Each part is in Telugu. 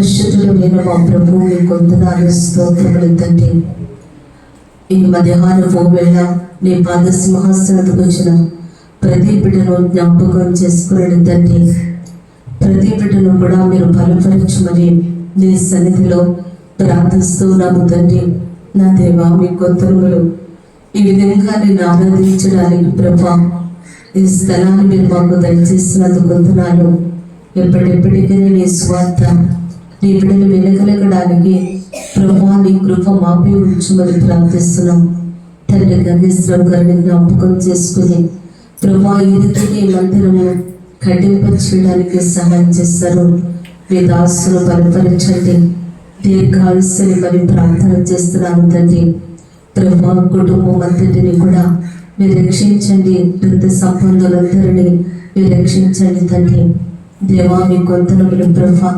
పరిశుద్ధుడైన మా ప్రభు మీ కొందనాలు స్తోత్రములు తండ్రి. ఈ మధ్యాహ్నపు వేళ నీ పాద సింహాసనకు వచ్చిన ప్రతి బిడ్డను జ్ఞాపకం చేసుకుని తండ్రి, ప్రతి బిడ్డను కూడా మీరు బలపరచమని నీ సన్నిధిలో ప్రార్థిస్తున్నాము తండ్రి. నా దేవా, మీ కొందరులు ఈ విధంగా నేను ఆరాధించడానికి ప్రభా ఈ స్థలాన్ని మీరు మాకు దయచేసినందుకు వందనాలు. ఎప్పటికీ నీ స్వార్థ నీ బిడ్డలు వెనకలగడానికి ప్రభా నీ కృప మాపై ఉంచమని ప్రార్థిస్తున్నాం తండ్రి. గంగేశ్వరం గారిని జ్ఞాపకం చేసుకుని ప్రభా ఈ రీతికి మందిరము కట్టింప చేయడానికి సహాయం చేస్తారు. మీ దాసును బలపరచండి, దీర్ఘాయుస్సుని మరి ప్రార్థన చేస్తున్నాను తండ్రి. ప్రభా కుటుంబం అంతటిని కూడా మీరు రక్షించండి, వృద్ధ సంబంధులందరినీ మీరు రక్షించండి తండ్రి. దేవా, మీ కొంతనములు ప్రభా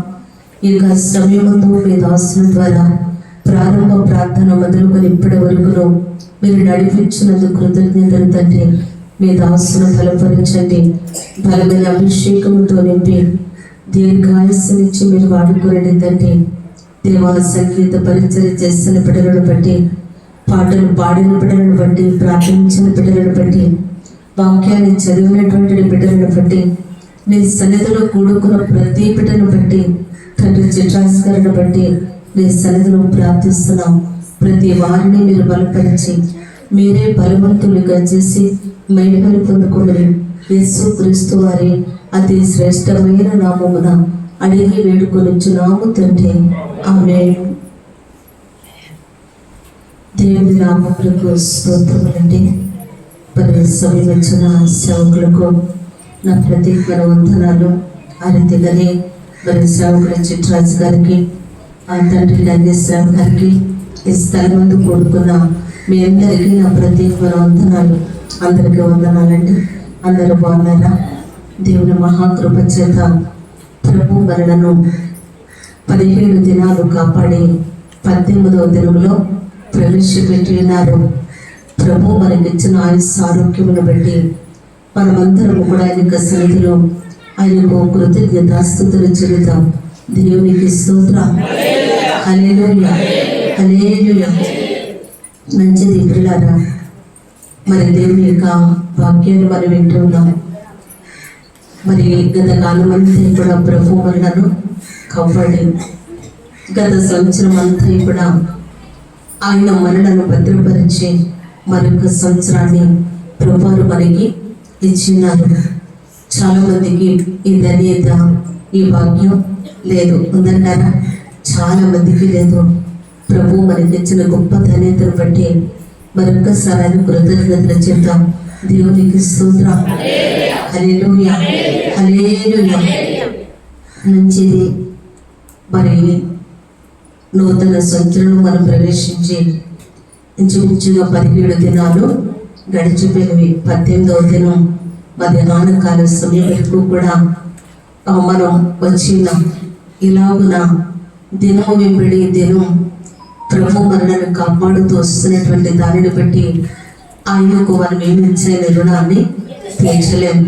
ఇక సమయమందు మీ దాసుల ద్వారా ప్రారంభ ప్రార్థన మొదలుకొని ఇప్పటి వరకును మీరు నడిపించినందుకు కృతజ్ఞతలు తండ్రి. మీ దాసును బలపరచండి, బలమైన అభిషేకంతో నింపి దీర్ఘాయుస్సునిచ్చి మీరు వాడుకోరండి తండ్రి. దేవా, సంగీత పరిచయం చేస్తున్న బిడ్డలను బట్టి, పాటలు పాడిన బిడ్డలను బట్టి, ప్రార్థించిన బిడ్డలను బట్టి, వాక్యాన్ని చదివినటువంటి బిడ్డలను బట్టి, నీ సన్నిధిలో కూడుకున్న ప్రతి బిడ్డను బట్టి, తండ్రి చిట్రాస్కరణ బట్టి నీ సన్నిధిలో ప్రార్థిస్తున్నాం. ప్రతి వారిని మీరు బలపరిచి మీరే బలవంతులుగా చేసి మహిమను పొందుకోమని యేసు క్రీస్తు వారి అతి శ్రేష్టమైన నామమున అడిగి వేడుకొనిచున్నాము తండ్రి. ఆమేన్. దేవుని నామములకు స్తోత్రములండి. మరి సమయం వచ్చిన సేవకులకు నా ప్రత్యేక వందనాలు. ఆ రీతిగానే మరి సేవకుల చిట్రాజు గారికి, ఆ తండ్రి నాగేశ్వరరావు గారికి, ఈ స్థలం ముందు కూడుకున్న మీ అందరికీ నా ప్రత్యేక వందనాలు. అందరికీ వందనాలండి. అందరూ బాగున్నారా? దేవుని మహాకృప చేత ప్రభు మరణను 17 దినాలు కాపాడి 18వ దినంలో ప్రవేశపెట్టి ఉన్నారు. ప్రభు మనకి ఇచ్చిన ఆరోగ్యమును బట్టి మనమందరము కూడా ఆయన సన్నిధిలో ఆయనకు కృతజ్ఞతాస్తుతులు చెల్లిద్దాం. దేవునికి స్తోత్రం. హల్లెలూయా, హల్లెలూయా. మంచిది పిల్లారా, మరి దేవుని యొక్క వాక్యాన్ని మనం వింటూ ఉన్నాం. మరి గత కాలం అంతా కూడా ప్రభు మనలను కాపాడి గత సంవత్సరం అంతా కూడా ఆయన మనలను భద్రపరిచి మరొక సంవత్సరాన్ని ప్రభువారు మనకి ఇచ్చినారు. చాలా మందికి ఈ ధన్యత, ఈ భాగ్యం లేదు, ఉందంటారా? చాలా మందికి లేదు. ప్రభు మనకి ఇచ్చిన గొప్ప ధన్యతను బట్టి మరొక్కసారి ఆయన కృతజ్ఞతలు చెప్తాం. దేవునికి స్తోత్రం. హల్లెలూయా, హల్లెలూయా. మంచిది. మరి నూతన సంవత్సరం మనం ప్రవేశించి ఇంచుమించుగా 17 దినాలు గడిచిపోయినవి. 18వ దినం మధ్యాహ్న కాల సమయం వరకు కూడా మనం వచ్చినాం. ఇలాగున దినం వెంబడి దినం ప్రభు మనలను కాపాడుతూ వస్తున్నటువంటి దానిని బట్టి ఆయనకు మనం ఏమిచ్చే రుణాన్ని తీర్చలేము.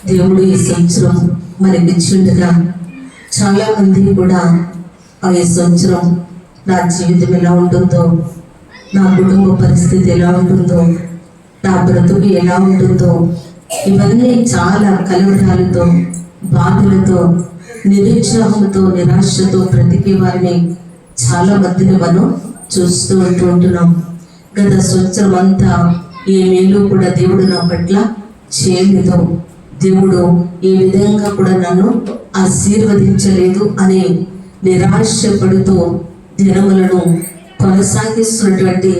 దేవుడు ఈ సంవత్సరం మనకి ఇచ్చిండగా చాలా మంది కూడా ఈ సంవత్సరం నా జీవితం ఎలా ఉంటుందో, నా కుటుంబ పరిస్థితి ఎలా ఉంటుందో, నా బ్రతుకు ఎలా ఉంటుందో, ఇవన్నీ చాలా కలవరాలతో, బాధలతో, నిరుత్సాహంతో, నిరాశతో బ్రతికే వారిని చాలా మందిని మనం చూస్తూ ఉంటున్నాం. గత సంవత్సరం అంతా ఏ మేలు కూడా దేవుడు నా పట్ల చేయలేదు, దేవుడు ఏ విధంగా కూడా నన్ను ఆశీర్వదించలేదు అని నిరాశపడుతూ దినములను కొనసాగిస్తున్నటువంటి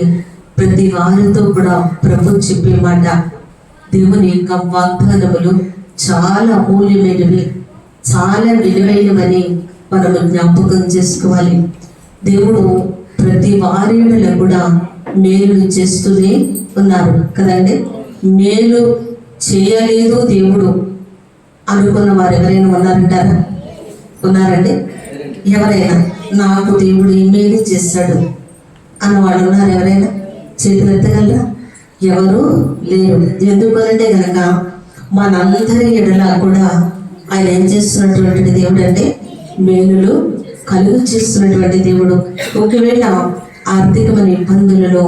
ప్రతి వారితో కూడా ప్రభు చెప్పే మాట, దేవుని యొక్క వాగ్దానములు చాలా అమూల్యమైనవి, చాలా విలువైనవని మనము జ్ఞాపకం చేసుకోవాలి. దేవుడు ప్రతి వారిలో కూడా మేలు చేస్తూనే ఉన్నారు కదండి. మేలు చేయలేదు దేవుడు అనుకున్న వారు ఎవరైనా ఉన్నారంటారా? ఉన్నారండి? ఎవరైనా నాకు దేవుడు ఈ మేలు చేశాడు అన్నవాడు ఉన్నారు? ఎవరైనా చేతులు ఎత్తగలరా? ఎవరు లేరు. ఎందుకంటే కనుక మనందరి ఎడలా కూడా ఆయన ఏం చేస్తున్నటువంటి దేవుడు అంటే మేలులు కలుగు చేస్తున్నటువంటి దేవుడు. ఒకవేళ ఆర్థికమైన ఇబ్బందులలో,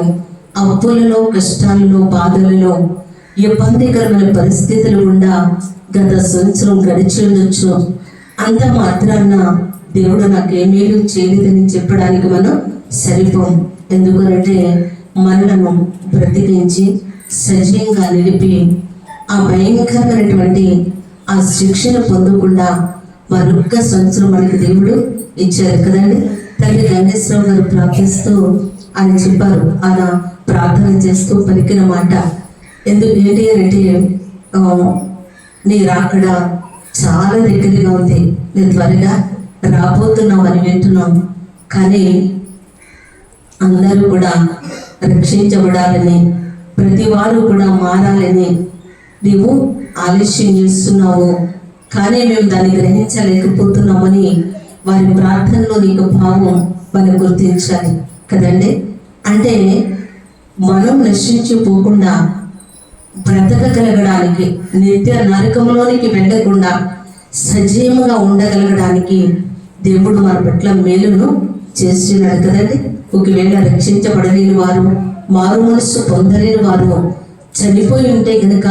అప్పులలో, కష్టాలలో, బాధలలో, ఇబ్బందికరమైన పరిస్థితులు గుండా గత సంవత్సరం గడిచి ఉండొచ్చు. అంత మాత్రాన దేవుడు నాకేమేలు చేయలేదని చెప్పడానికి మనం సరిపోం. ఎందుకంటే మనలను బ్రతికించి సజీవంగా నిలిపి ఆ భయంకరమైనటువంటి ఆ శిక్షను పొందకుండా మరొక్క సంవత్సరం మనకి దేవుడు ఇచ్చారు కదండి. తల్లి గంగేశ్వరరావు గారు ప్రార్థిస్తూ ఆయన చెప్పారు, ఆయన ప్రార్థన చేస్తూ పలికిన మాట ఏంటి అంటే, నీ రాకడ చాలా దగ్గరగా ఉంది, నేను త్వరగా రాబోతున్నామని వింటున్నాం. కానీ అందరూ కూడా రక్షించబడాలని, ప్రతి వారు కూడా మారాలని నీవు ఆలస్యం చేస్తున్నావు, కానీ మేము దాన్ని గ్రహించలేకపోతున్నామని వారి ప్రార్థనలో నీకు భావం మనం గుర్తించాలి కదండి. అంటే మనం నశించిపోకుండా బ్రతకగలగడానికి, నిత్య నరకంలోనికి వెళ్ళకుండా సజీవంగా ఉండగలగడానికి దేవుడు మన పట్ల మేలును చేస్తున్నాడు కదండి. ఒకవేళ రక్షించబడలేని వారు, మారు మనస్సు పొందలేని వారు చనిపోయి ఉంటే కనుక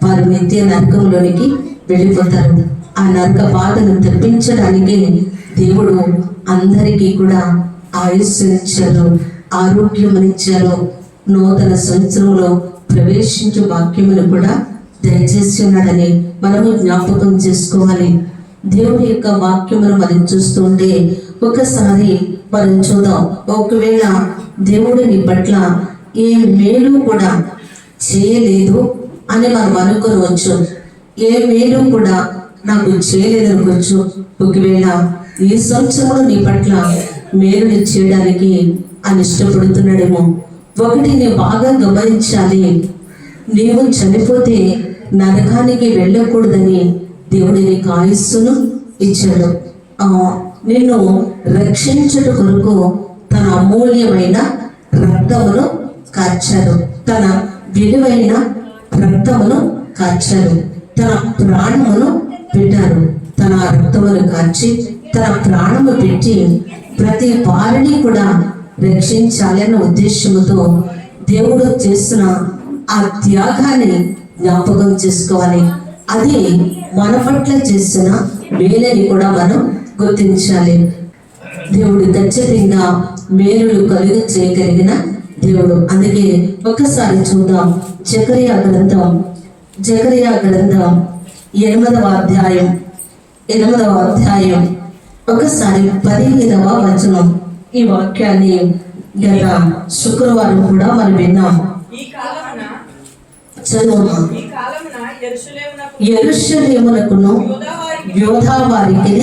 వారు నిత్య నరకంలోనికి వెళ్ళిపోతారు. ఆ నరక బాధను తప్పించడానికి దేవుడు అందరికీ కూడా ఆయుష్నిచ్చారు, ఆరోగ్యమునిచ్చారు. నూతన సంవత్సరంలో ప్రవేశించు వాక్యమును కూడా దయచేసి ఉన్నాడని మనము జ్ఞాపకం చేసుకోవాలి. దేవుడి యొక్క వాక్యమును మనం చూస్తుంటే ఒకసారి మనం చూద్దాం. ఒకవేళ దేవుడు నీ పట్ల ఏ మేలు కూడా చేయలేదు అని మనం అనుకోవచ్చు, ఏ మేలు కూడా నాకు చేయలేదనుకోవచ్చు. ఒకవేళ ఈ సంవత్సరంలో నీ పట్ల మేలుని చేయడానికి ఆయన ఇష్టపడుతున్నాడేమో. ఒకటి నీవు బాగా గమనించాలి, నీవు చనిపోతే నరకానికి వెళ్ళకూడదని దేవుడు నీకు ఆయుస్సును ఇచ్చాడు. నిన్ను రక్షించుట కొరకు తన అమూల్యమైన రక్తమును కార్చారు, తన విలువైన రక్తమును కార్చారు, తన ప్రాణమును పెట్టారు. తన రక్తమును కార్చి తన ప్రాణము పెట్టి ప్రతి వారిని కూడా రక్షించాలన్న ఉద్దేశంతో దేవుడు చేసిన ఆ త్యాగాన్ని జ్ఞాపకం చేసుకోవాలి. అది మన పట్ల చేసిన మేలని కూడా మనం గుర్తించాలి. దేవుడు ఖచ్చితంగా మేలులు కలుగ చేయగలిగిన దేవుడు. అందుకే ఒకసారి చూద్దాం. జకరియా గ్రంథం 8వ అధ్యాయం ఒకసారి 15వ వచనం. ఈ వాక్యాన్ని గత శుక్రవారం కూడా మనం విన్నాం. చదువు. యెరూషలేమునకును యూదా వారికి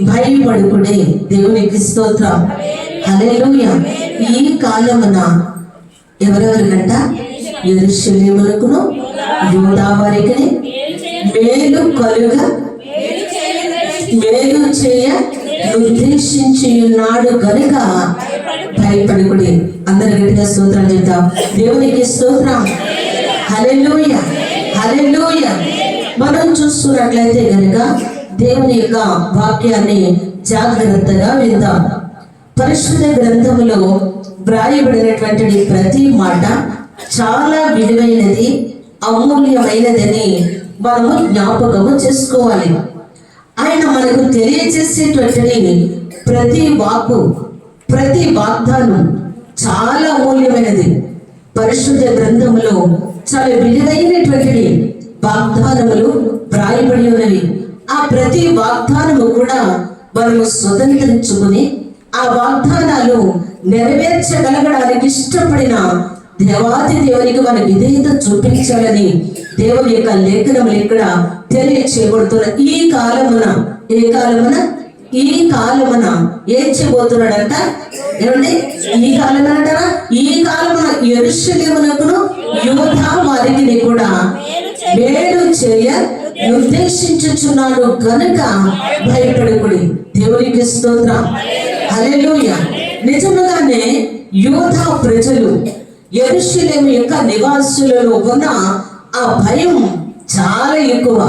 భయపడుకుడే. దేవునికి స్తోత్రం, హల్లెలూయా. ఈ కాలమున ఎవరెవరికంట? యెరూషలేమునకును యూదా వారికి మేలు కలుగా, మేలు చేయ ఉద్దేశించి ఉన్నాడు కనుక భయపడుకుడి. అందరి గట్టిగా స్తోత్రం చెప్తాం. దేవునికి స్తోత్రం, హల్లెలూయా, హల్లెలూయా. మనం చూస్తున్నట్లయితే కనుక దేవుని యొక్క వాక్యాన్ని జాగ్రత్తగా విందాం. పరిశుద్ధ గ్రంథములో వ్రాయబడినటువంటి ప్రతి మాట చాలా విలువైనది, అమూల్యమైనదని మనము జ్ఞాపకము చేసుకోవాలి. ఆయన మనకు తెలియజేసేటువంటి ప్రతి వాక్కు, ప్రతి వాగ్దానం చాలా అమూల్యమైనది. పరిశుద్ధ గ్రంథములో చాలా విలువైనటువంటి వాగ్దానములు వ్రాయబడి ఉన్నవి. ఆ ప్రతి వాగ్దానము కూడా మనము స్వతంత్రించుకుని ఆ వాగ్దానాలు నెరవేర్చగలగడానికి ఇష్టపడిన దేవాది దేవునికి మన విధేయత చూపించాలని దేవుని యొక్క లేఖనములు ఇక్కడ తెలియచేయబడుతున్న ఈ కాలమున, ఏ కాలమున? ఈ కాలమున ఏం చేయబోతున్నాడంట? ఏమండి? ఈ కాలమున అంటారా? ఈ కాలమున యెరూషలేమునకును యూదా వారికి కూడా మేలు చేయ ఉద్దేశించుచున్నాడు కనుక భయపడకుడి. దేవునికి స్తోత్రం, హల్లెలూయా. నిజముగానే యూదా ప్రజలు యెరూషలేము యొక్క నివాసులలో ఉన్న ఆ భయం చాలా ఎక్కువ.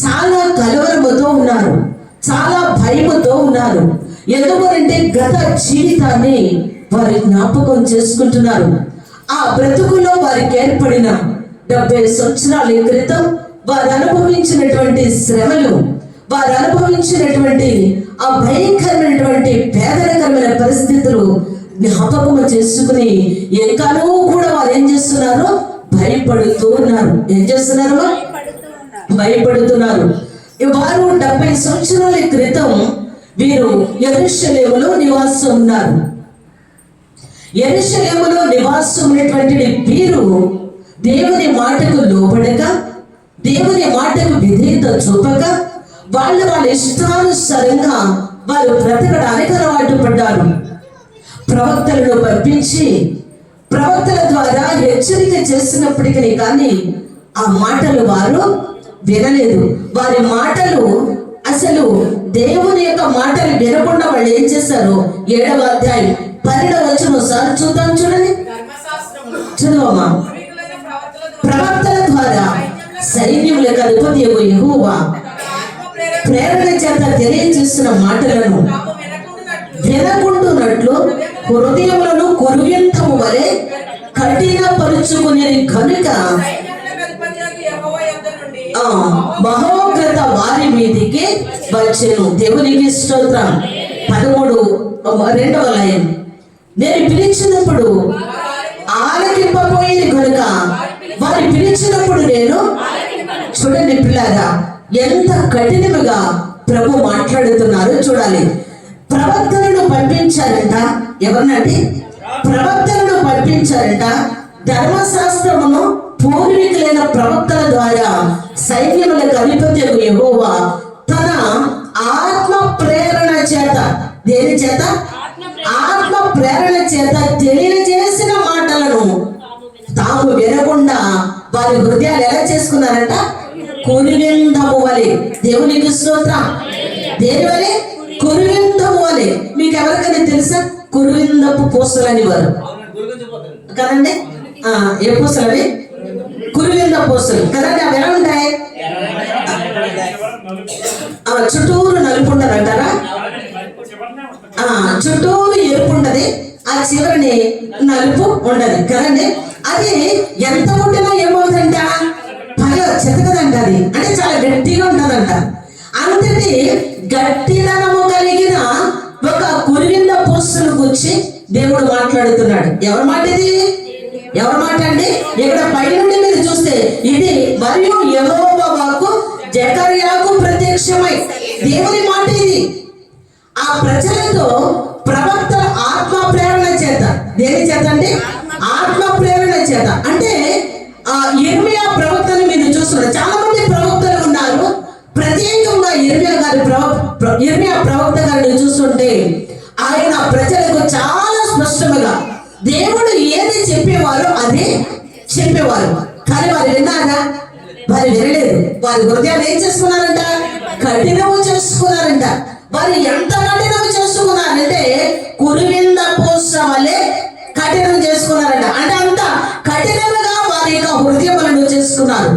చాలా కలవరముతో ఉన్నారు, చాలా భయముతో ఉన్నారు. ఎందుకంటే గత జీవితాన్ని వారి జ్ఞాపకం చేసుకుంటున్నారు. ఆ బ్రతుకులో వారికి ఏర్పడిన 70 సంవత్సరాల క్రితం వారు అనుభవించినటువంటి శ్రమలు, వారు అనుభవించినటువంటి ఆ భయంకరమైనటువంటి పేదరికమైన పరిస్థితులు జ్ఞాపకం చేసుకుని ఎంకానో కూడా వారు ఏం చేస్తున్నారు? భయపడుతూ ఉన్నారు. ఏం చేస్తున్నారు? భయపడుతున్నారు. వారు 70 సంవత్సరాల క్రితం వీరు యెరూషలేములో నివాసం ఉన్నారు. యెరూషలేములో నివాసం ఉన్నటువంటి వీరు దేవుని మాటకు లోబడక, దేవుని మాటకు విధేయత చూపక, వాళ్ళ ఇష్టానుసారంగా వారు బ్రతకడానికి అలవాటు పడ్డారు. ప్రవక్తలను పంపించి ప్రవక్తల ద్వారా హెచ్చరిక చేసినప్పటికీ కానీ ఆ మాటలు వారు వినలేదు. వారి మాటలు అసలు దేవుని యొక్క మాటలు వినకుండా వాళ్ళు ఏం చేశారు? 7వ అధ్యాయం 12వ వచనం సార్ చూద్దాం, చూడండి, చదువమ్మా. ప్రవక్తల ద్వారా సైన్యములకు అధిపతి యెహోవా ప్రేరణ చేత తెలియజేసిన మాటలను వినకుండునట్లు హృదయములను కొరుగింతము వలె కఠినపరుచుకునేది కనుక మహోగ్రత వారి మీదికి వచ్చెను. దేవునికి స్తోత్రం. 13 లైన్. నేను పిలిచినప్పుడు ఆలకింపబోయేది కనుక వారు పిలిచినప్పుడు నేను, చూడండి పిల్లారా ఎంత కఠినముగా ప్రభు మాట్లాడుతున్నారు చూడాలి. ప్రవక్తలను పంపించారంట. ఎవరినండి? ప్రవక్తలను పంపించారంట. ధర్మశాస్త్రమును పూర్వీకులైన ప్రవక్తల ద్వారా సైన్యములకు అధిపతి యెహోవా తన ఆత్మ ప్రేరణ చేత, దేని చేత? ఆత్మ ప్రేరణ చేత తెలియజేసిన మాటలను తాము వినకుండా వారి హృదయాలు ఎలా చేసుకున్నారంట? కురివిందము వలె. దేవునికి స్తోత్రం. దేని వలె? కురివిందము వలె. మీకు ఎవరికైనా తెలుసా? కురివిందపు పూసలు అని వారు కదండి. ఏ పూసలు అవి? కురివింద పూసలు కదండి. అవి ఎలా ఉంటాయి? చుట్టూరు నలుపు ఉండదు అంటారా? చుట్టూరు ఎరుపు ఉంటది, ఆ చివరిని నలుపు ఉండదు కదండి. అది ఎంత పుట్టినా ఏమవుతుందంట? పగ చెతకదంట. అది అంటే చాలా గట్టిగా ఉంటదంట. అంతటి గట్టిదనము కలిగిన ఒక కురివింద పూసలు గురించి దేవుడు మాట్లాడుతున్నాడు. ఎవరి మాట ఇది? ఎవరి మాట అండి? ఇక్కడ పై నుండి మీరు చూస్తే ఇది మరియు యెహోవా వాక్కు జకర్యాకు ప్రత్యక్షమై, దేవుని మాట ఇది. ఆ ప్రజలతో ప్రవక్తల ఆత్మ ప్రేరణ చేత, దేని చేత అంటే? ఆత్మ ప్రేరణ చేత. అంటే యిర్మీయా ప్రవక్తను మీరు చూస్తున్నారు. చాలా మంది ప్రవక్తలు ఉన్నారు. ప్రత్యేకంగా యిర్మీయా ప్రవక్త గారిని చూస్తుంటే ఆయన ప్రజలకు చాలా స్పష్టంగా దేవుడు ఏది చెప్పేవారో అది చెప్పేవారు. కానీ వారు విన్నారా? వారు వినలేదు. వారి హృదయాలు ఏం చేసుకున్నారంట? కఠినము చేసుకున్నారంట. వారు ఎంత కఠినము చేసుకున్నారంటే కురివింద పూస వలె కఠినం చేసుకున్నారంట. అంటే అంత కఠినముగా వారి యొక్క హృదయములను చేసుకున్నారు.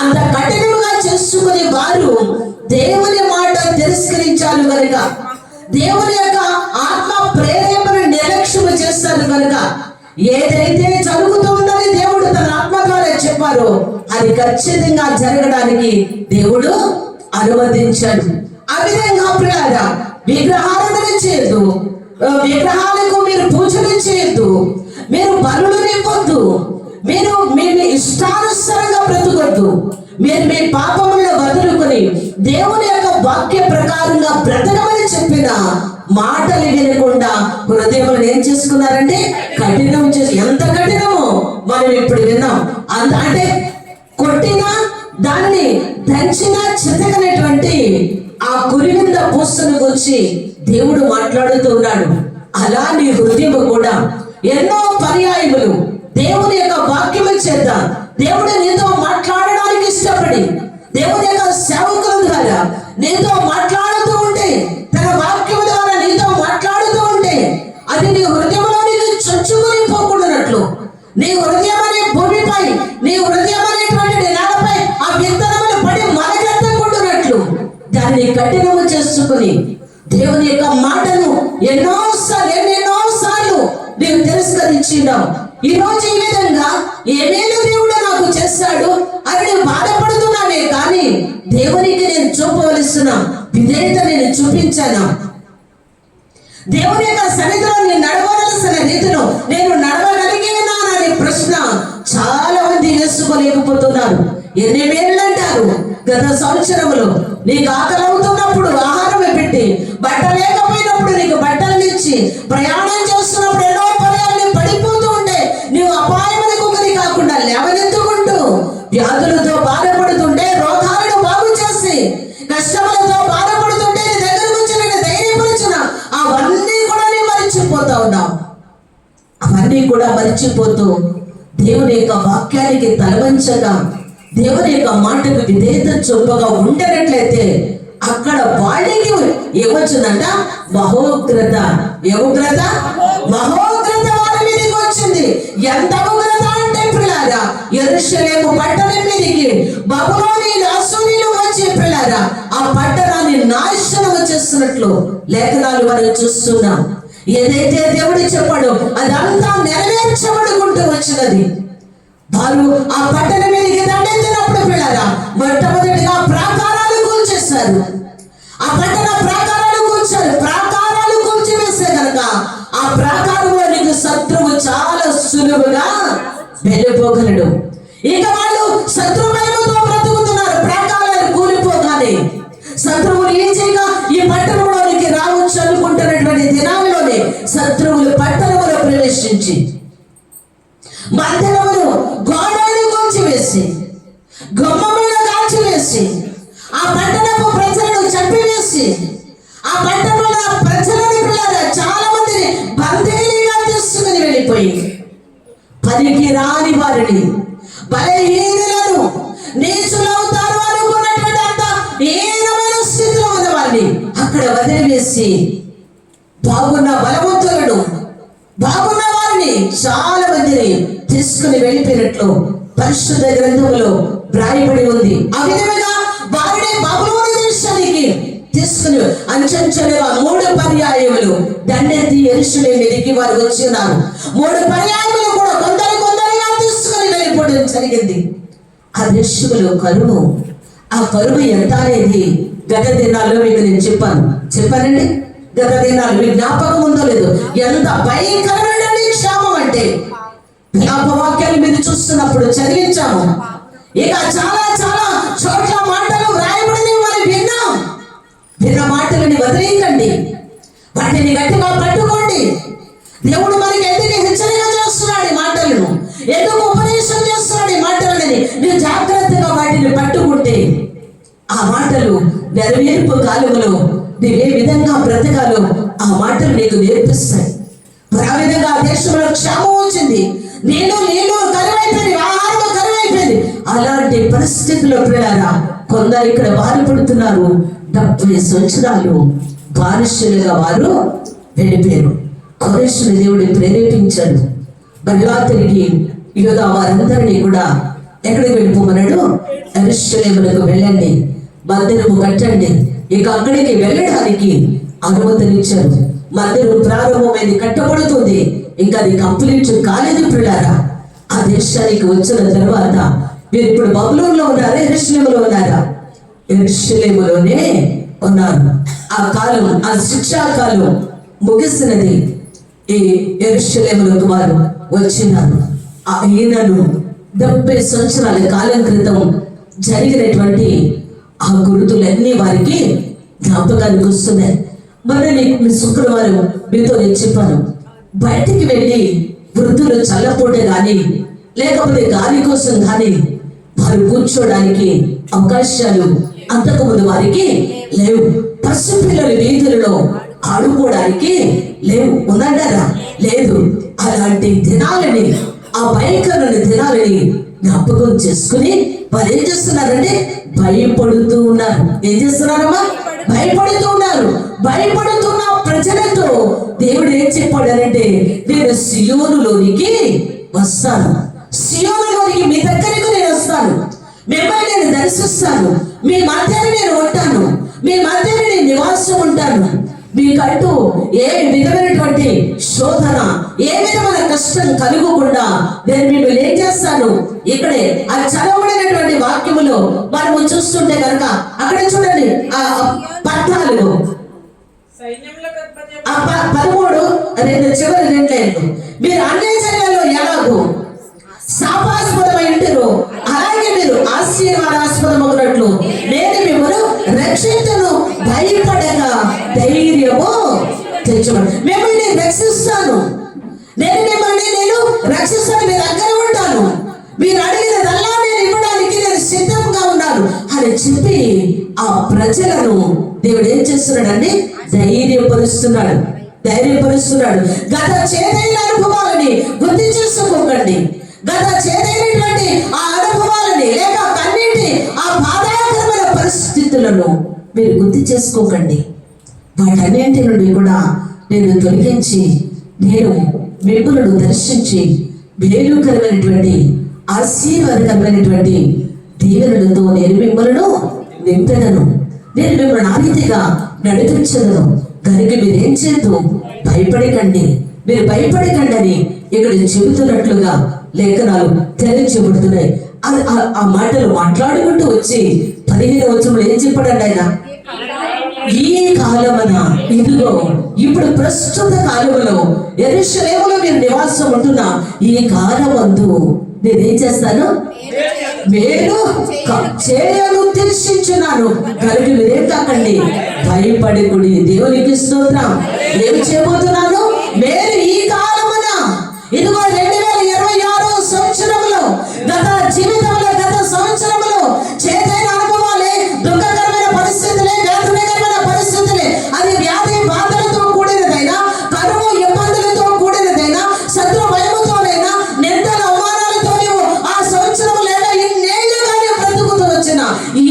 అంత కఠినముగా చేసుకుని వారు దేవుని మాట తిరస్కరించారు కనుక, దేవుని యొక్క ఆత్మ ప్రేరేపణ నిర్లక్ష్యం చేస్తారు కనుక, ఏదైతే జరుగుతుందని దేవుడు తన ఆత్మ ద్వారా చెప్పారో అది ఖచ్చితంగా జరగడానికి దేవుడు అనుమతించాడు. ఆ విధంగా ప్రియులారా, విగ్రహాలను చేయొద్దు, విగ్రహాలకు మీరు పూజలు చేయొద్దు, మీరు బలులు ఇవ్వద్దు, మీరు మీ ఇష్టానుసారంగా బ్రతకొద్దు. మీరు మీ పాపములను వదులుకొని దేవుని యొక్క వాక్య ప్రకారంగా బ్రతకమని చెప్పిన మాటలు వినకుండా హృదయములను ఏం చేసుకున్నారంటే కఠినం చేసి, ఎంత కఠినమో మనం ఇప్పుడు విన్నాం. అంటే కొట్టినా దాన్ని దంచినా చితకనేటువంటి ఆ కురివింద పూసను గురించి దేవుడు మాట్లాడుతూ ఉన్నాడు. అలా నీ హృదయము కూడా ఎన్నో పర్యాయములు దేవుని యొక్క వాక్యము చేత దేవుడు నీతో మాట్లాడడానికి ఇష్టపడి, దేవుని యొక్క సేవకుల ద్వారా నీతో మాట్లాడుతూ ఉంటే, తన వాక్యము ద్వారా నీతో మాట్లాడుతూ ఉంటే అది నీ హృదయంలో నీకు చొచ్చుకొని పోకుండానట్లు, నీ హృదయం అనే భూమిపై, నీ హృదయం అనేటువంటి నేలపై ఆ విత్తనములు పడి మొలకెత్తకుండానట్లు దాన్ని కఠినము చేసుకుని దేవుని యొక్క మాటను ఎన్నోసార్లు నీవు తిరస్కరించినావు. ఈ రోజు ఈ విధంగా ఏమేమి దేవుడు నాకు చేశాడు అని నేను బాధపడుతున్నానే కానీ దేవునికి నేను చూపవలసిన విధేయత నేను చూపించాను. దేవుని యొక్క సన్నిధిలో నేను నడవవలసిన రీతిలో నేను నడవగలిగినాననే ప్రశ్న చాలా మంది వేసుకోలేకపోతున్నారు. ఎన్ని వేళ్ళు అంటారు, గత సంవత్సరంలో నీకు ఆకలి అవుతున్నప్పుడు ఆహారం పెట్టి, బట్ట లేకపోయినప్పుడు నీకు బట్టలు ఇచ్చి, ప్రయాణం చేస్తున్నప్పుడు ఎన్నో పర్యాలు పడిపోతూ ఉంటే నీవు అపాయములకు గురి కాకుండా లేవనెత్తుకుంటూ, వ్యాధులతో బాధపడుతుంటే రోగాలను బాగు చేసి, కష్టములతో బాధపడుతుంటే నీ దగ్గర నుంచి నేను ధైర్యపరిచిన అవన్నీ కూడా నీ మరిచిపోతా ఉన్నావు. అవన్నీ కూడా మరిచిపోతూ దేవుని యొక్క వాక్యానికి తలవంచగా దేవుని యొక్క మాటకు విధేయత చొప్పగా ఉండనట్లయితే అక్కడ వాళ్ళకి ఏమొచ్చిందంట? మహోగ్రత వారి మీదకి వచ్చింది. ఎంత ఉగ్రత అంటే పిల్లారా, యెరూషలేము పట్టణం మీదకి బబులోనీయులు అశ్షూరీయులు వచ్చి పిల్లారా ఆ పట్టణాన్ని నాశనం చేస్తున్నట్లు లేఖనాలు మనం చూస్తున్నాం. ఏదైతే దేవుడు చెప్పాడో అదంతా నెరవేర్చబడుకుంటూ వచ్చినది. వారు ఆ పట్టణం మీదకి దండెత్తినప్పుడు పిల్లారా మొట్టమొదటిగా ప్రాకారాలు కూల్చేశారు. ఆ పట్టణ ప్రాకారాలు కూల్చివేస్తే కనుక ఆ ప్రాకారంలో నీకు శత్రువు చాలా సులువుగా వెళ్ళిపోగలడు. ఇక వాళ్ళు శత్రుభయముతో బ్రతుకుతున్నారు. ప్రాకారాలు కూలిపోగానే శత్రువులు ఈజీగా ఈ పట్టణంలోనికి రావచ్చు అనుకుంటున్నటువంటి దినాల్లోనే శత్రువులు పట్టణంలో ప్రవేశించి మందిరమును గోడలను కూల్చివేసి, గుమ్మములను కాల్చివేసి, ఆ పట్టణపు ప్రజలను చంపివేసి, ఆ పట్టణంలో ప్రజలని పిల్లలు చాలా మందిని బందీలుగా తీసుకుని వెళ్ళిపోయి పనికి రాని వారిని, బలహీనులను, నీచులవుతారు అనుకున్నటువంటి అంత హీనమైన స్థితిలో ఉన్న వారిని అక్కడ వదిలివేసి బాగున్న బలవంతులను, బాగున్న వారిని చాలా మందిని తీసుకుని వెళ్ళిపోయినట్లు పరిశుద్ధ గ్రంథంలో వ్రాయబడి ఉంది. ఆ విధంగా వారిని బబులోను దేశానికి తీసుకుని అంచెంచెలుగా 3 పర్యాయములు దండెత్తి యెరూషలేము మీదకి వారు వచ్చినారు. 3 పర్యాయములు కూడా కొందరిగా తీసుకుని వెళ్ళిపోవడం జరిగింది. ఆ దేశంలో కరువు, ఆ కరువు ఎంత అనేది గత దినాల్లో మీకు నేను చెప్పానండి. గత దినాలు మీ జ్ఞాపకం ఉందో లేదో, ఎంత భయంకరమైన క్షామం అంటే వాక్యాలు మీరు చూస్తున్నప్పుడు చదివించాము. ఇక చాలా చోట్ల మాటలు రాయబడి మనం విన్న మాటలని వదిలేయండి, వాటిని గట్టిగా పట్టుకోండి. దేవుడు మనకి ఎందుకు హెచ్చరిక చేస్తున్నాడు ఈ మాటలను, ఎందుకు ఉపదేశం చేస్తున్నాడు ఈ మాటలని నువ్వు జాగ్రత్తగా వాటిని పట్టుకుంటే ఆ మాటలు నెరవేర్పు కాలంలో నీవే విధంగా బ్రతకాలో ఆ మాటలు నీకు నేర్పిస్తాయి. ఆ విధంగా దేశంలో క్షామం వచ్చింది, నీళ్ళు కరువైపోయింది, ఆహారం కరువైపోయింది. అలాంటి పరిస్థితుల్లో పిల్లరా కొందరు ఇక్కడ బాధపడుతున్నారు. 70 సంవత్సరాలు బానిసలుగా వారు వెళ్ళిపోయారు. కొరేషుని దేవుడు ప్రేరేపించాడు. మళ్ళా తిరిగి యూదా వారందరినీ కూడా ఎక్కడికి వెళ్ళిపోమన్నాడు? యెరూషలేమునకు వెళ్ళండి, మందిరము కట్టండి. ఇక అక్కడికి వెళ్ళడానికి అనుమతినిచ్చారు. మందిరం ప్రారంభమైంది, కట్టబడుతుంది, ఇంకా అది కంప్లీట్ కాలేదు పిల్లారా. ఆ దేశానికి వచ్చిన తర్వాత మీరు ఇప్పుడు బబులోనులో ఉన్నారా, యెరూషలేములో ఉన్నారా? యెరూషలేములోనే ఉన్నారు. ఆ కాలం, ఆ శిక్షాకాలం ముగిసినది. ఈ యెరూషలేములకు వారు వచ్చినారు. ఆ ఈయనను 70 సంవత్సరాల కాలం క్రితం జరిగినటువంటి ఆ గుర్తులన్నీ వారికి జ్ఞాపకానికి వస్తున్నాయి. మరి శుక్రవారం మీతో నేను చెప్పాను, బయటికి వెళ్ళి వృద్ధులు చల్లపూట కానీ లేకపోతే గాలి కోసం కానీ వారు కూర్చోడానికి అవకాశాలు అంతకుముందు వారికి లేవు. పసిపిల్లలు వీధులలో ఆడుకోవడానికి లేవు, ఉందంటారా? లేదు. అలాంటి దినాలని, ఆ భయంకరమైన దినాలని జ్ఞాపకం చేసుకుని వారు ఏం చేస్తున్నారంటే భయపడుతూ ఉన్నారు. ఏం చేస్తున్నారమ్మా? భయపడుతూ ఉన్నారు. భయపడుతున్న ప్రజలతో దేవుడు ఏం చెప్పాడంటే, నేను సియోనులోనికి వస్తాను, సియోనులోనికి మీ దగ్గరకు నేను వస్తాను, మిమ్మల్ని నేను దర్శిస్తాను, మీ మధ్యలో నేను ఉంటాను, మీ మధ్య నేను నివాసం ఉంటాను. మీకంటూ ఏ విధమైనటువంటి శోధన, ఏ విధమైన కష్టం కలుగకుండా నేను మిమ్మల్ని ఏం చేస్తాను. ఇక్కడే ఆ చదవబడినటువంటి వాక్యములో మనము చూస్తుంటే కనుక అక్కడ చూడండి ఆ 14 13 చివరి 2 లైన్లు, మీరు అన్ని జనాల్లో ఎలాగో శాపాస్పదమై ఉంటారు అలాగే మీరు ఆశీర్వాదాస్పదమగునట్లు నేను మిమ్మల్ని రక్షించను, భయపడక ధైర్యము తెచ్చుకోండి. మిమ్మల్ని రక్షిస్తాను, నేను రక్షిస్తాను, మీ దగ్గర ఉంటాను, మీరు అడిగినదల్లా నేను ఇవ్వడానికి నేను సిద్ధంగా ఉన్నాను అని చెప్పి ఆ ప్రజలను దేవుడు ఏం చేస్తున్నాడండి, ధైర్యపరుస్తున్నాడు. గత చేదైన అనుభవాలని గుర్తు చేసుకోకండి. గత చేదైనటువంటి ఆ అనుభవాలని లేక కన్నీటి ఆ బాధాకరమైన పరిస్థితులను మీరు గుర్తు చేసుకోకండి. వాటన్నింటి నుండి కూడా నేను తొలగించి నేను మిమ్మల్ని దర్శించి మేలుకరమైనటువంటి ఆశీర్వాదకరమైనటువంటి దీవెనలతో నేను మిమ్మల్ని నింపెదను, నేను మిమ్మల్ని ఆ రీతిగా నడిపించదను. కనుక మీరేం చేద్దు, మీరు భయపడకండి అని ఇక్కడ చెబుతున్నట్లుగా లేఖనాలు తెలియజేయబడుతున్నాయి. ఆ మాటలు మాట్లాడుకుంటూ వచ్చి 15వ వచనంలో ఏం చెప్పాడండి ఆయన, ఈ కాలమున ఇదిగో ఇప్పుడు ప్రస్తుత కాలములో యెరూషలేములో మీరు నివాసం ఉంటున్న ఈ కాలమందు నేనేం చేస్తాను, మేలు చేయను దర్శించున్నాను. కనుక మీరేం కాకండి, భయపడకుడి. దేవునికి స్తోత్రం. ఏం చేయబోతున్నాను, మీరు ఈ కాలమున ఇదిగో 2026 సంవత్సరంలో గత జీవితంలో గత సంవత్సరంలో చేదైన అనుభవాలే, దుఃఖకరమైన పరిస్థితులే, వేదనకరమైన పరిస్థితులే, అది వ్యాధి బాధలతో కూడినదైనా, కరువు ఇబ్బందులతో కూడినదైనా, శత్రు భయముతోనైనా, నిందల అవమానాలతో ఆ సంవత్సరంలో ఇన్నేళ్ళుగానే బ్రతుకుతూ వచ్చిన ఈ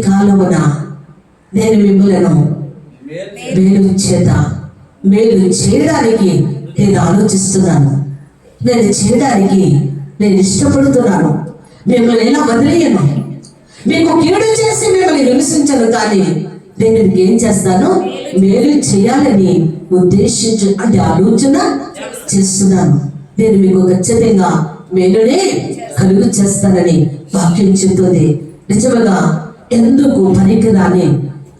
కాలమున నేను మిమ్మలను మేలు చేయడానికి నేను ఆలోచిస్తున్నాను, నేను చేయడానికి నేను ఇష్టపడుతున్నాను. మిమ్మల్ని ఎలా వదిలేయను, మీకు కీడు చేసి మిమ్మల్ని హింసించను, కానీ నేను మీకు ఏం చేస్తాను, మేలు చేయాలని అంటే ఆలోచన చేస్తున్నాను. నేను మీకు ఖచ్చితంగా మేలునే కలుగు చేస్తానని వాక్యం చెబుతుంది. నిజంగా ఎందుకు పనికిరాని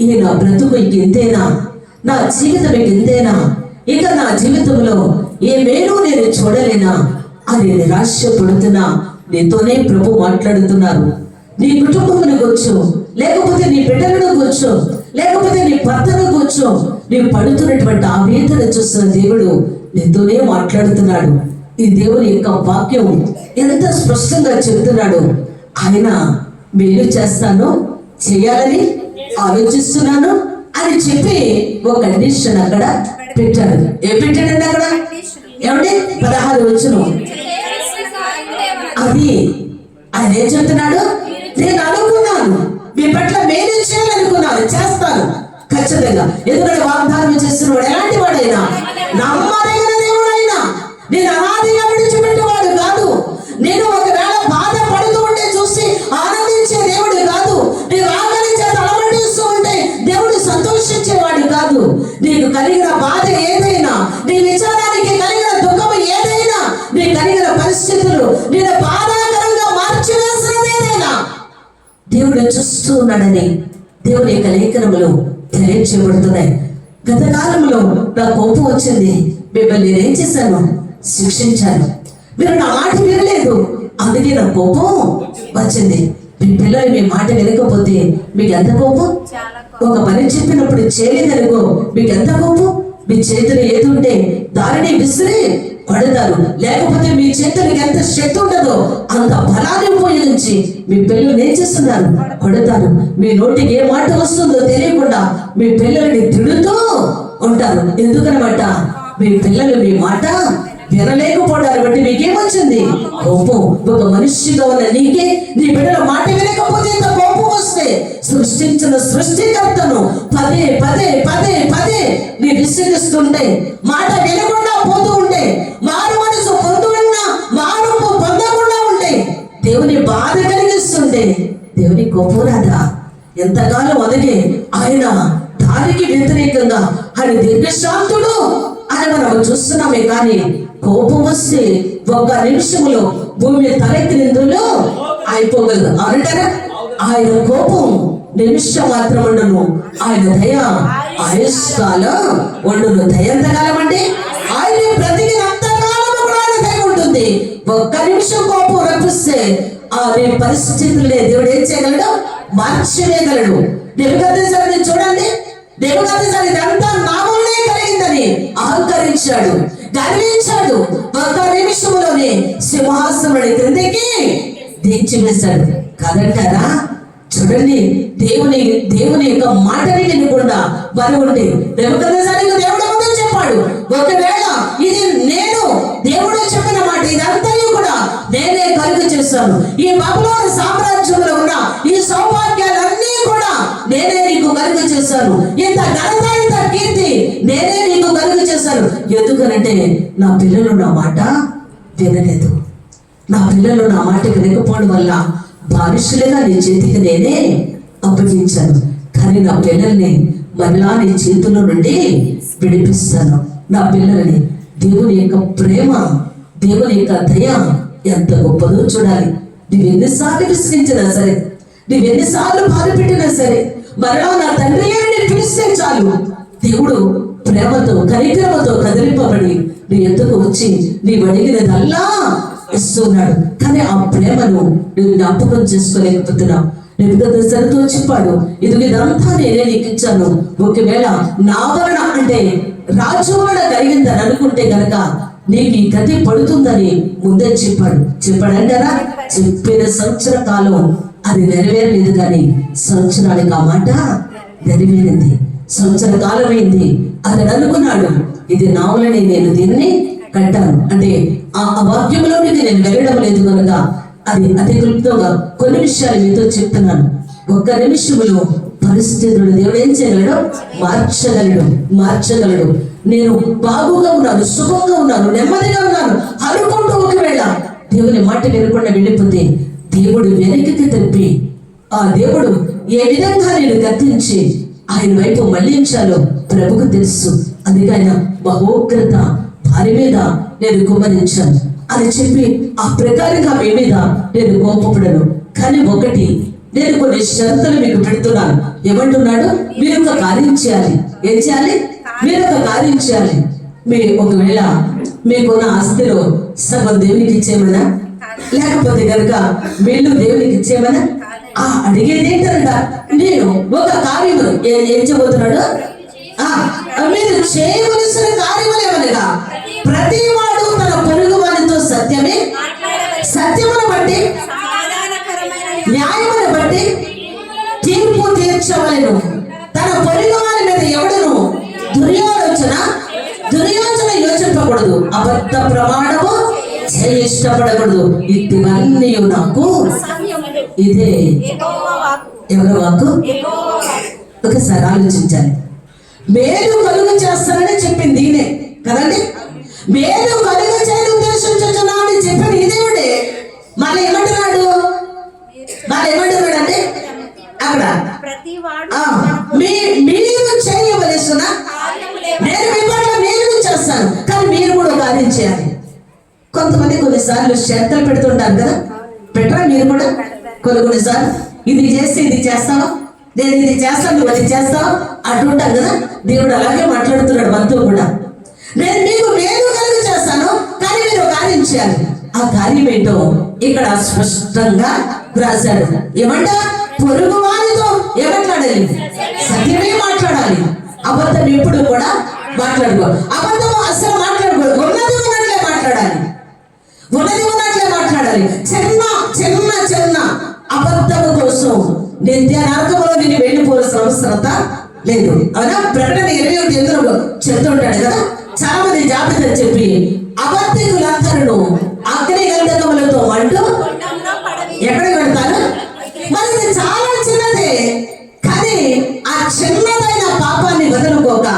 ఈ నా బ్రతుకు ఇంతేనా, నా జీవితం ఇంతేనా, ఇక నా జీవితంలో ఏ మేలు నేను చూడలేనా అని నిరాశపడుతున్నా నీతోనే ప్రభు మాట్లాడుతున్నారు. నీ కుటుంబంలో కూర్చో, లేకపోతే నీ బిడ్డలను కూర్చో, లేకపోతే నీ భర్తను కూర్చో, నీ పడుతున్నటువంటి ఆ వేదన చూస్తున్న దేవుడు నీతోనే మాట్లాడుతున్నాడు. ఈ దేవుని యొక్క వాక్యం ఎంత స్పష్టంగా చెబుతున్నాడు. ఆయన మేలు చేయాలని ఆలోచిస్తున్నాను అని చెప్పి ఒక కండిషన్ అక్కడ పెట్టాడు. ఏం పెట్టాడండి అక్కడ, ఏమంటే 16 వచ్చును. అది ఆయన ఏం చెప్తున్నాడు, నేను అనుకున్నాను మీ పట్ల మేలు చేయాలనుకున్నాను, చేస్తాను ఖచ్చితంగా. ఎందుకంటే వాగ్దానం చేస్తున్నవాడు ఎలాంటి వాడైనా, నమ్మదగిన దేవుడైనా, నేను అనాదిగా విడిచిపెట్టేవాడు కాదు. నేను ఒకవేళ బాధపడుతూ ఉంటే చూసి ఆనందించే దేవుడు కాదు. నీవు ఆకలి చేత అలమటిస్తూ ఉంటే దేవుడు సంతోషించేవాడు కాదు. నీకు కలిగిన బాధ ఏదైనా, నీ విచారానికి కలిగిన దుఃఖం ఏదైనా, నీ కలిగిన పరిస్థితులు నేను బాధాకరంగా మార్చివేసినది ఏదైనా దేవుడు చూస్తూ ఉన్నాడని దేవుని యొక్క లేఖనములు తెలియజేయబడుతున్నాయి. గత కాలంలో నా కోపం వచ్చింది, మిమ్మల్ని నేనేం చేశాను, శిక్షించాను. మీరు నా మాట వినలేదు, అందుకే నా కోపం వచ్చింది. మీ పిల్లలు మీ మాట వినకపోతే మీకు ఎంత కోపం, ఒక పని చెప్పినప్పుడు చేయలేదనుకో మీకు ఎంత కోపం. మీ చేతులు ఏది ఉంటే దానిని విసిరి కొడతారు, లేకపోతే మీ చేతులకి ఎంత శక్తి ఉండదో అంత బలాన్ని ఉపయోగించి మీ పిల్లలు ఏం చేస్తున్నారు, కొడతారు. మీ నోటికి ఏ మాట వస్తుందో తెలియకుండా మీ పిల్లల్ని తిడుతూ ఉంటారు. ఎందుకనమాట, మీ పిల్లలు మీ మాట వినలేకపోవడాన్ని బట్టి మీకేమొచ్చింది, కోపం. ఒక మనిషిగా ఉన్న నీకే నీ బిడ్డల మాట వినకపోతే ఎంత కోపం వస్తే, సృష్టించిన సృష్టికర్తను పదే పదే పదే పదే నీ విసిగిస్తుంటే, మాట వినకుండా పోతూ ఉంటే, మారు మనసు పొందుకున్నా మార్పు పొందకుండా ఉంటే, దేవుని బాధ కలిగిస్తుంటే దేవుని కోపం రాదా? ఎంతకాలం అదిగే ఆయన దానికి వ్యతిరేకంగా ఆయన దీర్ఘశాంతుడు అని మనం చూస్తున్నామే. కానీ కోపం వస్తే ఒక్క నిమిషంలో భూమి తలెత్తినిందులో అయిపోగలదు అంటారా? ఆయన కోపం నిమిషం మాత్రం ఉండను, ఆయన దయ ఆయుష్కాలం ఉండను. దయ ఎంతకాలం అంటే ఆయన బ్రతికినంతకాలం కూడా ఆయన దయ ఉంటుంది. ఒక్క నిమిషం కోపం రప్పిస్తే ఆ పరిస్థితులనే దేవుడు ఏం చేయగలడు? మార్చివేయగలడు. నెబుకద్నెజరుని చూడండి, నెబుకద్నెజరు ఇదంతా నా వల్లే కలిగిందని అహంకరించాడు, గర్వించాడు. ఒక్క నిమిషంలోనే సింహాసనం క్రిందికి దించివేశాడు కదంటారా? చూడండి, దేవుని యొక్క మాటని వినకుండా వారు ఉంటే నెబుకద్నెజరుకు దేవుడు ముందు చెప్పాడు, ఒకవేళ ఇది నేను దేవుడు చెప్పిన మాట ఇదంతా కూడా నేనే కలుగు చేస్తాను, ఈ బబులోను సామ్రాజ్యంలో ఉన్న ఈ సౌభాగ్యాలన్నీ కూడా నేనే నీకు కలుగు చేస్తాను, ఇంత ఘనత ఇంత కీర్తి నేనే నీకు కలుగు చేస్తాను. ఎందుకనంటే నా పిల్లలు నా మాట వినలేదు. నా పిల్లలు నా మాట వినకపోవడం వల్ల బానిసలుగా నీ చేతికి నేనే అప్పగించాను. కానీ నా పిల్లల్ని మరలా నీ చేతుల నుండి విడిపిస్తాను. నా పిల్లల్ని దేవుని యొక్క ప్రేమ, దేవుని యొక్క దయ ఎంత గొప్పదో చూడాలి. నువ్వు ఎన్నిసార్లు విసిగించినా సరే, నువ్వు ఎన్నిసార్లు బాధ పెట్టినా సరే, మరలా నా తండ్రి అని పిలిస్తే చాలు దేవుడు ప్రేమతో కనికరమతో కదిలింపబడి నీ ఎందుకు వచ్చి నీవు అడిగినదల్లా ఇస్తున్నాడు. కానీ ఆ ప్రేమను నువ్వు జ్ఞాపకం చేసుకోలేకపోతున్నావు. నెబుకద్నెజరుతో చెప్పాడు, ఇదంతా నేనే నీకు ఇచ్చాను, ఒకవేళ నా వలన అంటే రాజు వలన కలిగిందని అనుకుంటే గనక నీకు ఈ గతి పడుతుందని ముందే చెప్పాడంటారా? చెప్పిన సంవత్సర కాలం అది నెరవేరలేదు, కానీ సంవత్సరానికి ఆ మాట నెరవేరింది. సంవత్సర కాలం అయింది. అతను అనుకున్నాడు, ఇది నా వలనే నేను దీన్ని కట్టాను అంటే ఆ వాక్యంలోనికి నేను వెళ్ళడం లేదు కనుక అది అతి క్లుప్తంగా కొన్ని విషయాలు మీతో చెప్తున్నాను. ఒక్క నిమిషంలో పరిస్థితులు దేవుడు ఏం చేయగలడు? మార్చగలడు. నేను బాగుగా ఉన్నాను, సుఖంగా ఉన్నాను, నెమ్మదిగా ఉన్నాను అనుకుంటూ ఒకవేళ దేవుని మాట వినకుండా వెళ్ళిపోతే దేవుడు వెనక్కి తిప్పి ఆ దేవుడు ఏ విధంగా నేను గద్దించి ఆయన వైపు మళ్లించాలో ప్రభుకు తెలుసు. అందుకే ఆయన బహోగ్రత భార్య మీద నేను కుమ్మరించాను అని చెప్పి ఆ ప్రకారంగా మీ మీద నేను కోపపడను. కానీ ఒకటి నేను కొన్ని షరతులు మీకు పెడుతున్నాను. ఏమంటున్నాడు? మీరు ఒక కార్యం చేయాలి. ఏం చేయాలి? మీరు ఒక కార్యం చేయాలి. మీరు ఒకవేళ మీకున్న ఆస్తిలో సగం దేవునికి ఇచ్చేమన్నా, లేకపోతే కనుక వీళ్ళు దేవునికి ఇచ్చేమన్నా అడిగేది ఏంటంట? నేను ఒక కార్యము ఏం చేయబోతున్నాడు? మీరు చేయవలసిన కార్యములు ఏమనగా ప్రతి వాడు తన పొరుగు వారితో సత్యమును బట్టి న్యాయమును బట్టి తీర్పు తీర్చవలెను. తన పొరుగు వారి మీద ఎవడును దుర్యోచన యోచింపకూడదు, అబద్ధ ప్రమాణము ఇష్టపడకూడదు. ఇవన్నీ నాకు ఇదే ఎవరి వాక్కు? ఒకసారి ఆలోచించాలి. మేలు కలుగు చేస్తానని చెప్పింది ఈయనే కదండి. మేలు కలుగు చేయని ఉద్దేశించున్నా అని చెప్పింది ఈ దేవుడే. మళ్ళీ ఏమంటున్నాడు అంటే అక్కడ మీరు చేయవలసిన నేను మీ పట్ల మేలు చేస్తాను, కానీ మీరు కూడా ఒక కార్యం చేయాలి. కొంతమంది కొన్నిసార్లు షరతులు పెడుతుంటారు కదా, పెట్టరా? మీరు కూడా కొన్నిసార్లు ఇది చేస్తే ఇది చేస్తావా, నేను ఇది చేస్తాను నువ్వు అది చేస్తావా అంటుంటాం కదా. దేవుడు అలాగే మాట్లాడుతున్నాడు మనతో కూడా. నేను మీకు మేలు కలుగు చేస్తాను, కానీ మీరు ఒక కార్యం చేయాలి. ఆ కార్యం ఏంటో ఇక్కడ స్పష్టంగా రాశాడు. ఏమంట? పొరుగు వారితో ఏమాట్లాడాలి? సత్యమే మాట్లాడాలి. అబద్ధం ఎప్పుడు కూడా మాట్లాడుకో. అబద్ధం అసలు మాట్లాడకూడదు. ఉన్నది ఉన్నట్లే మాట్లాడాలి. చిన్న అబద్ధము కోసం నిత్య నరకములో నేను వెళ్ళిపోవాల్సిన అవసరత లేదు. అవునా? ప్రకటన 21 చెప్తుంటాడు కదా. చాలా మంది జాబితా చెప్పి అబద్ధికులందరూ అగ్ని గంధకములతో అంటూ ఎక్కడికి వెళ్తారు? మరి ఇది చాలా చిన్నదే, కానీ ఆ చిన్నదైన పాపాన్ని వదులుకోక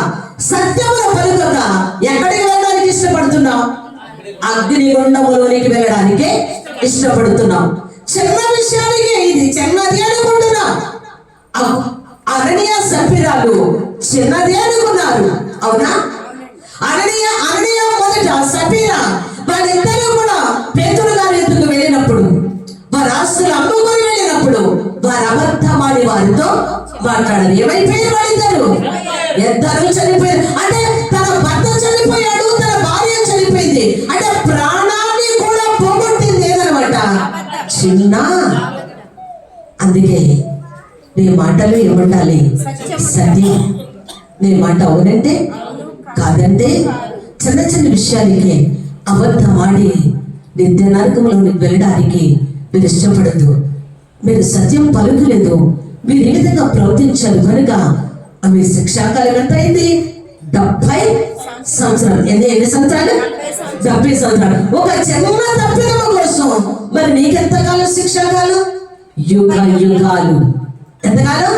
సత్యమును పలుకక ఎక్కడికి వెళ్ళడానికి ఇష్టపడుతున్నావు? అగ్నిగుండములోనికి వెళ్ళడానికి ఇష్టపడుతున్నాం. చిన్న విషయానికి ఇది చిన్నది అని వారితో మాట్లాడారు. ఏమైపోయారు వాళ్ళిద్దరు? ఇద్దరు చనిపోయారు. అంటే తన భర్త చనిపోయాడు, తన భార్య చనిపోయింది. అంటే ప్రాణాన్ని కూడా పోగొట్టింది ఏదనమాట? చిన్న. అందుకే నీ మాటలు ఏమంటాలి? సత్యం. నీ మాట అవునంటే కాదంటే చిన్న చిన్న విషయాలకి అబద్ధమాడి నిత్య నరకంలోకి వెళ్ళడానికి మీరు ఇష్టపడదు. మీరు సత్యం పలుకులేదు. మీరు ఏ విధంగా ప్రవర్తించారు కనుక అవి శిక్షాకాలం ఎంత అయింది? 70 సంవత్సరాలు. ఎన్ని సంవత్సరాలు? 70 సంవత్సరాలు. ఒక చిన్న తప్పిదమ కోసం మరి నీకెంతకాలం శిక్షాకాలం? యుగ యుగాలు. ఎంతకాలం?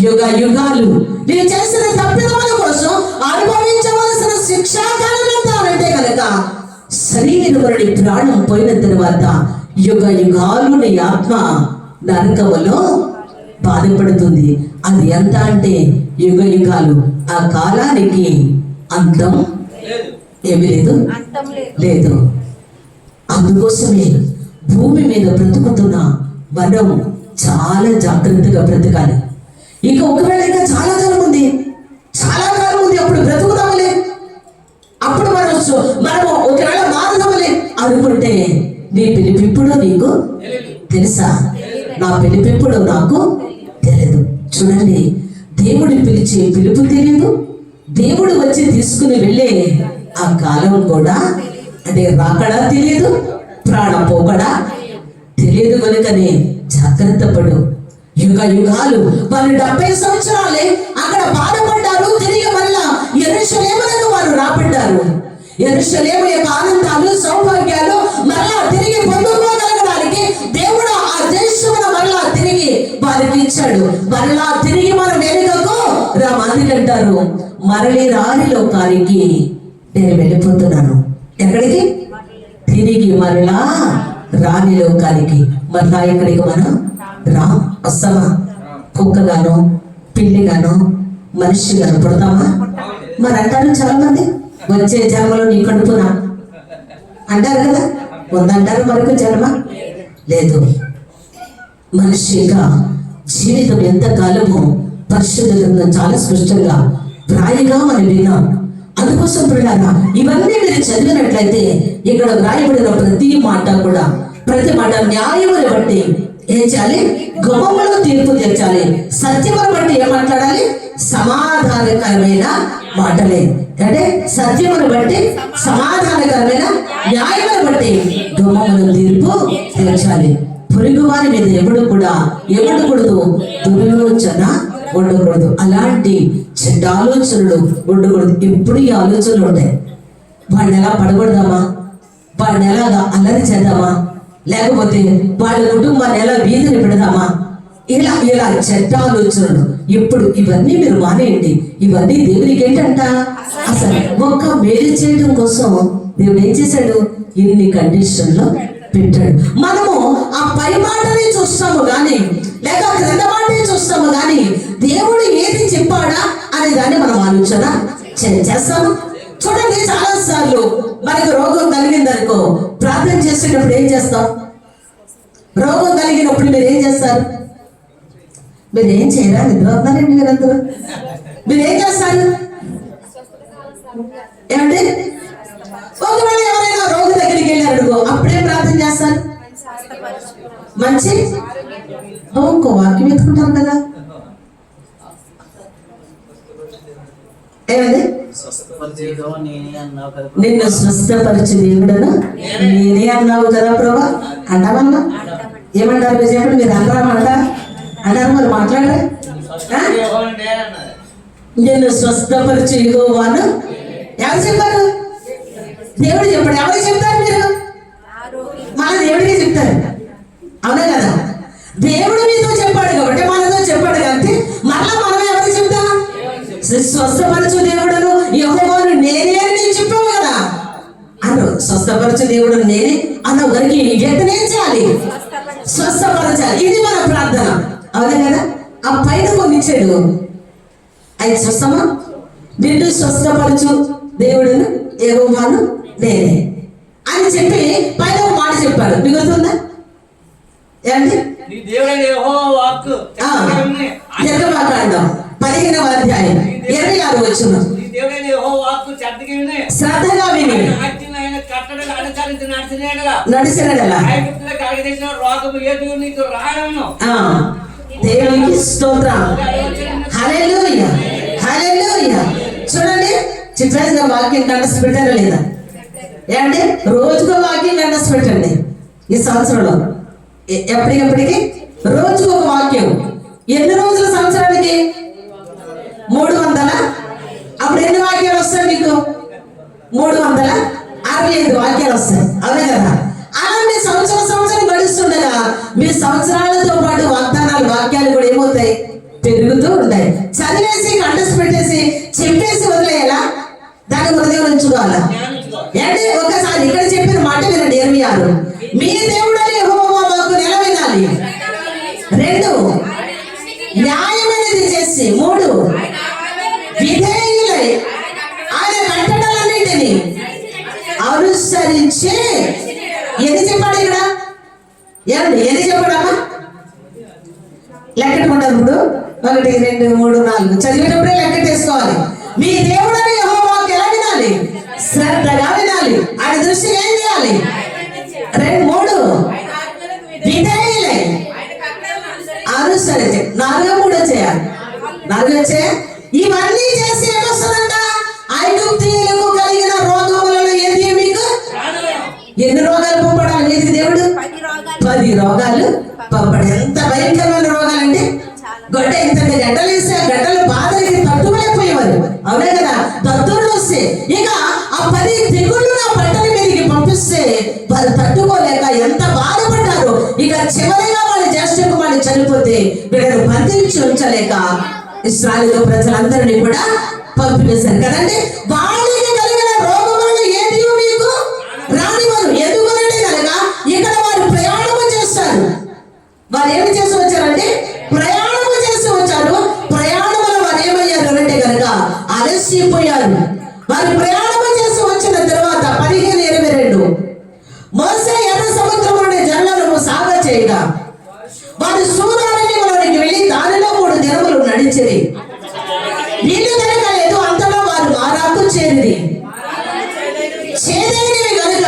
యుగ యుగాలు. నేను చేసిన తప్పిదముల కోసం అనుభవించవలసిన శిక్షాకాలం ఎంత అంటే కనుక శరీరుడి ప్రాణం పోయిన తర్వాత యుగ యుగాలు నీ ఆత్మ నరకములో బాధపడుతుంది. అది ఎంత అంటే యుగ యుగాలు. ఆ కాలానికి అంతం ఏమీ లేదు. అందుకోసమే భూమి మీద బ్రతుకుతున్న మనం చాలా జాగ్రత్తగా బ్రతకాలి. ఇక ఒకవేళ ఇంకా చాలా కాలం ఉంది అప్పుడు బ్రతుకుదామలే, అప్పుడు మనము ఒకవేళ మారుదామలే అనుకుంటే నీ పిలిపిప్పుడు నీకు తెలుసా? నా పిలిపిప్పుడు నాకు తెలియదు. చూడండి, దేవుడు పిలిచే పిలుపు తెలియదు, దేవుడు వచ్చి తీసుకుని వెళ్ళే ఆ కాలం కూడా అంటే రాకడా తెలియదు, ప్రాణం పోకడా తెలియదు. కనుకనే జాగ్రత్త పడు. యుగ యుగాలు. వాళ్ళు 70 సంవత్సరాలే అక్కడ బాధపడ్డారు. తిరిగి మళ్ళా యెరూషలేమునకు వారు రాబడ్డారు. యెరూషలేము యొక్క ఆనందాలు సౌభాగ్యాలు మళ్ళా తిరిగి పొందుకోగలగడానికి దేవుడు ఆ దేశమును మళ్ళా తిరిగి వారికి ఇచ్చాడు. మళ్ళా తిరిగి మనం వెనుకకు రామాది అంటారు. మరలి రాని లోకానికి నేను వెళ్ళిపోతున్నాను. ఎక్కడికి? తిరిగి మరలా రాని లోకానికి. మరలా ఇక్కడికి మనం వస్తామా? కుక్కగాను పిల్లిగాను మనిషిగాను పుడతామా? మరి అంటారు చాలా మంది, వచ్చే జన్మలో నీ కడుపున అంటారు కదా. ఉందంటారు మరొక జన్మ లేదు. మనిషిగా జీవితం ఎంతకాలమో పరిశుద్ధంగా చాలా స్పష్టంగా వ్రాయిగా మనం విన్నాం. అందుకోసం పిల్లారా, ఇవన్నీ మీరు చదివినట్లయితే ఇక్కడ వ్రాయబడిన ప్రతి మాట కూడా ప్రతి మాట న్యాయముని బట్టి ఏం చేయాలి? గొప్పలో తీర్పు తెచ్చాలి. సత్యమును బట్టి ఏం మాట్లాడాలి? సమాధానకరమైన మాటలే. అంటే సత్యమును బట్టి సమాధానకరమైన న్యాయమును బట్టి గొప్పలో తీర్పు తెచ్చాలి. పొరుగు వారి మీద ఎవడకూడదు దుర్యోచన ఉండకూడదు. అలాంటి చెడ్డ ఆలోచనలు ఉండకూడదు. ఇప్పుడు ఈ ఆలోచనలు ఉంటాయి. వాడిని ఎలా పడకూడదామా? వాడిని ఎలాగా అల్లరి చేద్దామా? లేకపోతే వాళ్ళ కుటుంబాన్ని ఎలా వీధిని పెడదామా? ఇలా చెడ్డ ఆలోచనలు ఇప్పుడు ఇవన్నీ మీరు మానేయండి. ఇవన్నీ దేవునికి ఏంటంట? అసలు ఒక్క మేలు చేయడం కోసం దేవుడు ఏం చేశాడు? ఇన్ని కండిషన్లు పెట్టాడు. మనము ఆ పై మాటని చూస్తాము కానీ, లేక క్రింద మాటని చూస్తాము కానీ, దేవుడు ఏది చెప్పాడా అనే దాన్ని మనం ఆలోచన చేస్తాము. చూడండి, చాలా సార్లు మనకు రోగం కలిగిందనుకో, ప్రార్థన చేసేటప్పుడు ఏం చేస్తాం? రోగం కలిగినప్పుడు మీరు ఏం చేస్తారు? మీరు ఏం చేయరా? నిద్ర వస్తున్నారండి మీరందరూ. మీరు ఏం చేస్తారు? ఏమంటే ఒకవేళ ఎవరైనా రోగి దగ్గరికి వెళ్ళారనుకో, అప్పుడే ప్రార్థన చేస్తారు. మంచి ఇంకో వాక్యం ఎత్తుకుంటాం కదా. ఏమండి? నిన్ను స్వస్థపరిచి దేవుడను నేనే అన్నావు కదా ప్రభా. అంటామన్నా? ఏమంటారు? మీరు చెప్పండి. మీరు అంటారా? మరి మాట్లాడరా? నిన్ను స్వస్థపరిచి యెహోవాను ఎవరు చెప్పారు? దేవుడు చెప్పాడు. ఎవరు చెప్తారు? మీరు మన దేవుడికి చెప్తారు. అవునా కదా? దేవుడు మీతో చెప్పాడు కాబట్టి మనతో చెప్పాడు కాబట్టి మళ్ళా మనం ఎవరు చెప్తాం? స్వస్థపరచు దేవుడును యెహోవాను నేనే అని చెప్పావు కదా. అను స్వస్థపరచు దేవుడు నేనే అన్న వరకు వెంటనే చేయాలి, స్వస్థపరచాలి. ఇది మన ప్రార్థన. అవునా కదా? ఆ పైన కొనిచ్చాడు. అది స్వస్థమా? నిన్ను స్వస్థపరచు దేవుడును యెహోవాను నేనే అని చెప్పి పైన ఒక మాట చెప్పాడు. మీకు గుర్తుందా? ఏమండి? నీ దేవుడైన యెహోవా వాక్కు చక్కగా విని. నిర్గమాకాండం 15వ అధ్యాయం 26 వచనం. నీ దేవుడైన యెహోవా వాక్కు శ్రద్ధగా విని శ్రద్ధగా విని ఆయన కట్టడలు అనుసరించి నడిచినట్లుగా నడిచినడలా ఐగుప్తులో కలగజేసిన రోగము ఏది నీకు రాయను. దేవునికి స్తోత్రం. హల్లెలూయా హల్లెలూయా. చూడండి, చిత్రంగా వాక్యం కంటస్ పెట్టారా లేదా? ఏమంటే రోజుకో వాక్యం కంటస్ పెట్టండి. ఈ సంవత్సరంలో ఎప్పటికెప్పటికి రోజుకు ఒక వాక్యం. ఎన్ని రోజుల సంవత్సరానికి? 300. అప్పుడు ఎన్ని వాక్యాలు వస్తాయి మీకు? 365 వాక్యాలు వస్తాయి. అవునే కదా? అలా మీ సంవత్సరం గడుస్తుండగా మీ సంవత్సరాలతో పాటు వాగ్దానాలు వాక్యాలు కూడా ఏమవుతాయి? పెరుగుతూ ఉంటాయి. చదివేసి కంటెస్ట్ పెట్టేసి చెప్పేసి వదిలేయాలా? దాని హృదయం ఉంచుకోవాలా? అంటే ఒకసారి ఇక్కడ చెప్పిన మాట వినండి. 26 మీ దేవుడని యెహోవా వాక్కు నెల వినాలి. 2 న్యాయమైనది చేసి. 3 విధేయులై ఆయన కట్టడలన్నింటినీ అనుసరించి. ఎది చెప్పాడు ఇక్కడ? ఏమండి ఎది చెప్పాడమ్మా? లెక్కట్టుకుంటారు. ఇప్పుడు 1 2 3 4 చదివేటప్పుడే లెక్కటేసుకోవాలి. మీ దేవుడని యెహోవా వాక్కు ఎలా వినాలి? శ్రద్ధగా వినాలి. ఆయన దృష్టిగా ఏం చేయాలి? 3 విధేయులై అనుసరించి. 4 చేయాలి. 4 ఇవన్నీ చేసి ఏమొస్తుందంట? ఐగుప్తీయులకు కలిగిన రోగములలో ఏది మీకు? ఎన్ని రోగాలు పంపడాలి ఏది దేవుడు? 10 రోగాలు పంపడు. ఎంత భయంకరమైన రోగాలండి! ఇంత గడ్డలు వేస్తే ఆ గడ్డలు బాధలకి తట్టుకోలేకపోయేవారు. అవునే కదా? దద్దుర్లు వస్తే ఇక ఆ 10 తెగుళ్ళు నా పట్టణ మీదకి పంపిస్తే వారు తట్టుకోలేక ఎంత బాధపడ్డారు. ఇక చివరిగా వాళ్ళ జ్యేష్ఠ కుమారుడు చనిపోతే వీళ్ళను బంధించి ఉంచలేక ఇశ్రాయేలు ప్రజలందరినీ కూడా పంపివేశారు కదండి. వాళ్ళకి కలిగిన రోగములను ఏది మీకు రానివారు. ఎందుకంటే కనుక ఇక్కడ వారు ప్రయాణము చేస్తారు. వారు ఏమి చేసి వచ్చారంటే ప్రయాణము చేసి వచ్చారు. ప్రయాణంలో వారు ఏమయ్యారు అంటే కనుక అలసిపోయారు. వారు ప్రయాణము చేసి వచ్చిన తర్వాత 15:22 మోసే ఎర్ర సముద్రం నుండి జనులను సాగ చేయగా వారు సూర్యానికి వెళ్ళి దానిలో 3 దినములు నడిచిరి. నీళ్లు దొరకలేదు. అంతలో వారు మారాకు చేరిరి. చేదైనవి కనుక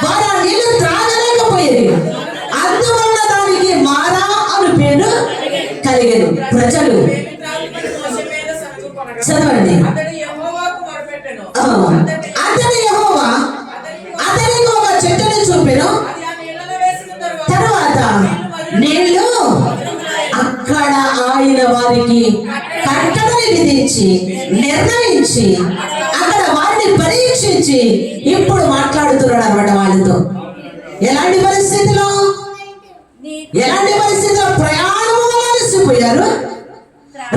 వారు ఆ నీళ్లు త్రాగలేకపోయేది. అందువల్ల దానికి మారా అని పేరు కలిగేది. ప్రజలు చదవండి. అతడు యెహోవా అతనికి ఒక చెట్టును చూపెను. తర్వాత నీళ్లు అక్కడ ఆయన వారికి కట్టడని విధించి నిర్ణయించి అక్కడ వారిని పరీక్షించి ఇప్పుడు మాట్లాడుతున్నాడు అన్నమాట వాళ్ళతో. ఎలాంటి పరిస్థితిలో ప్రయాణము అలసిపోయారు.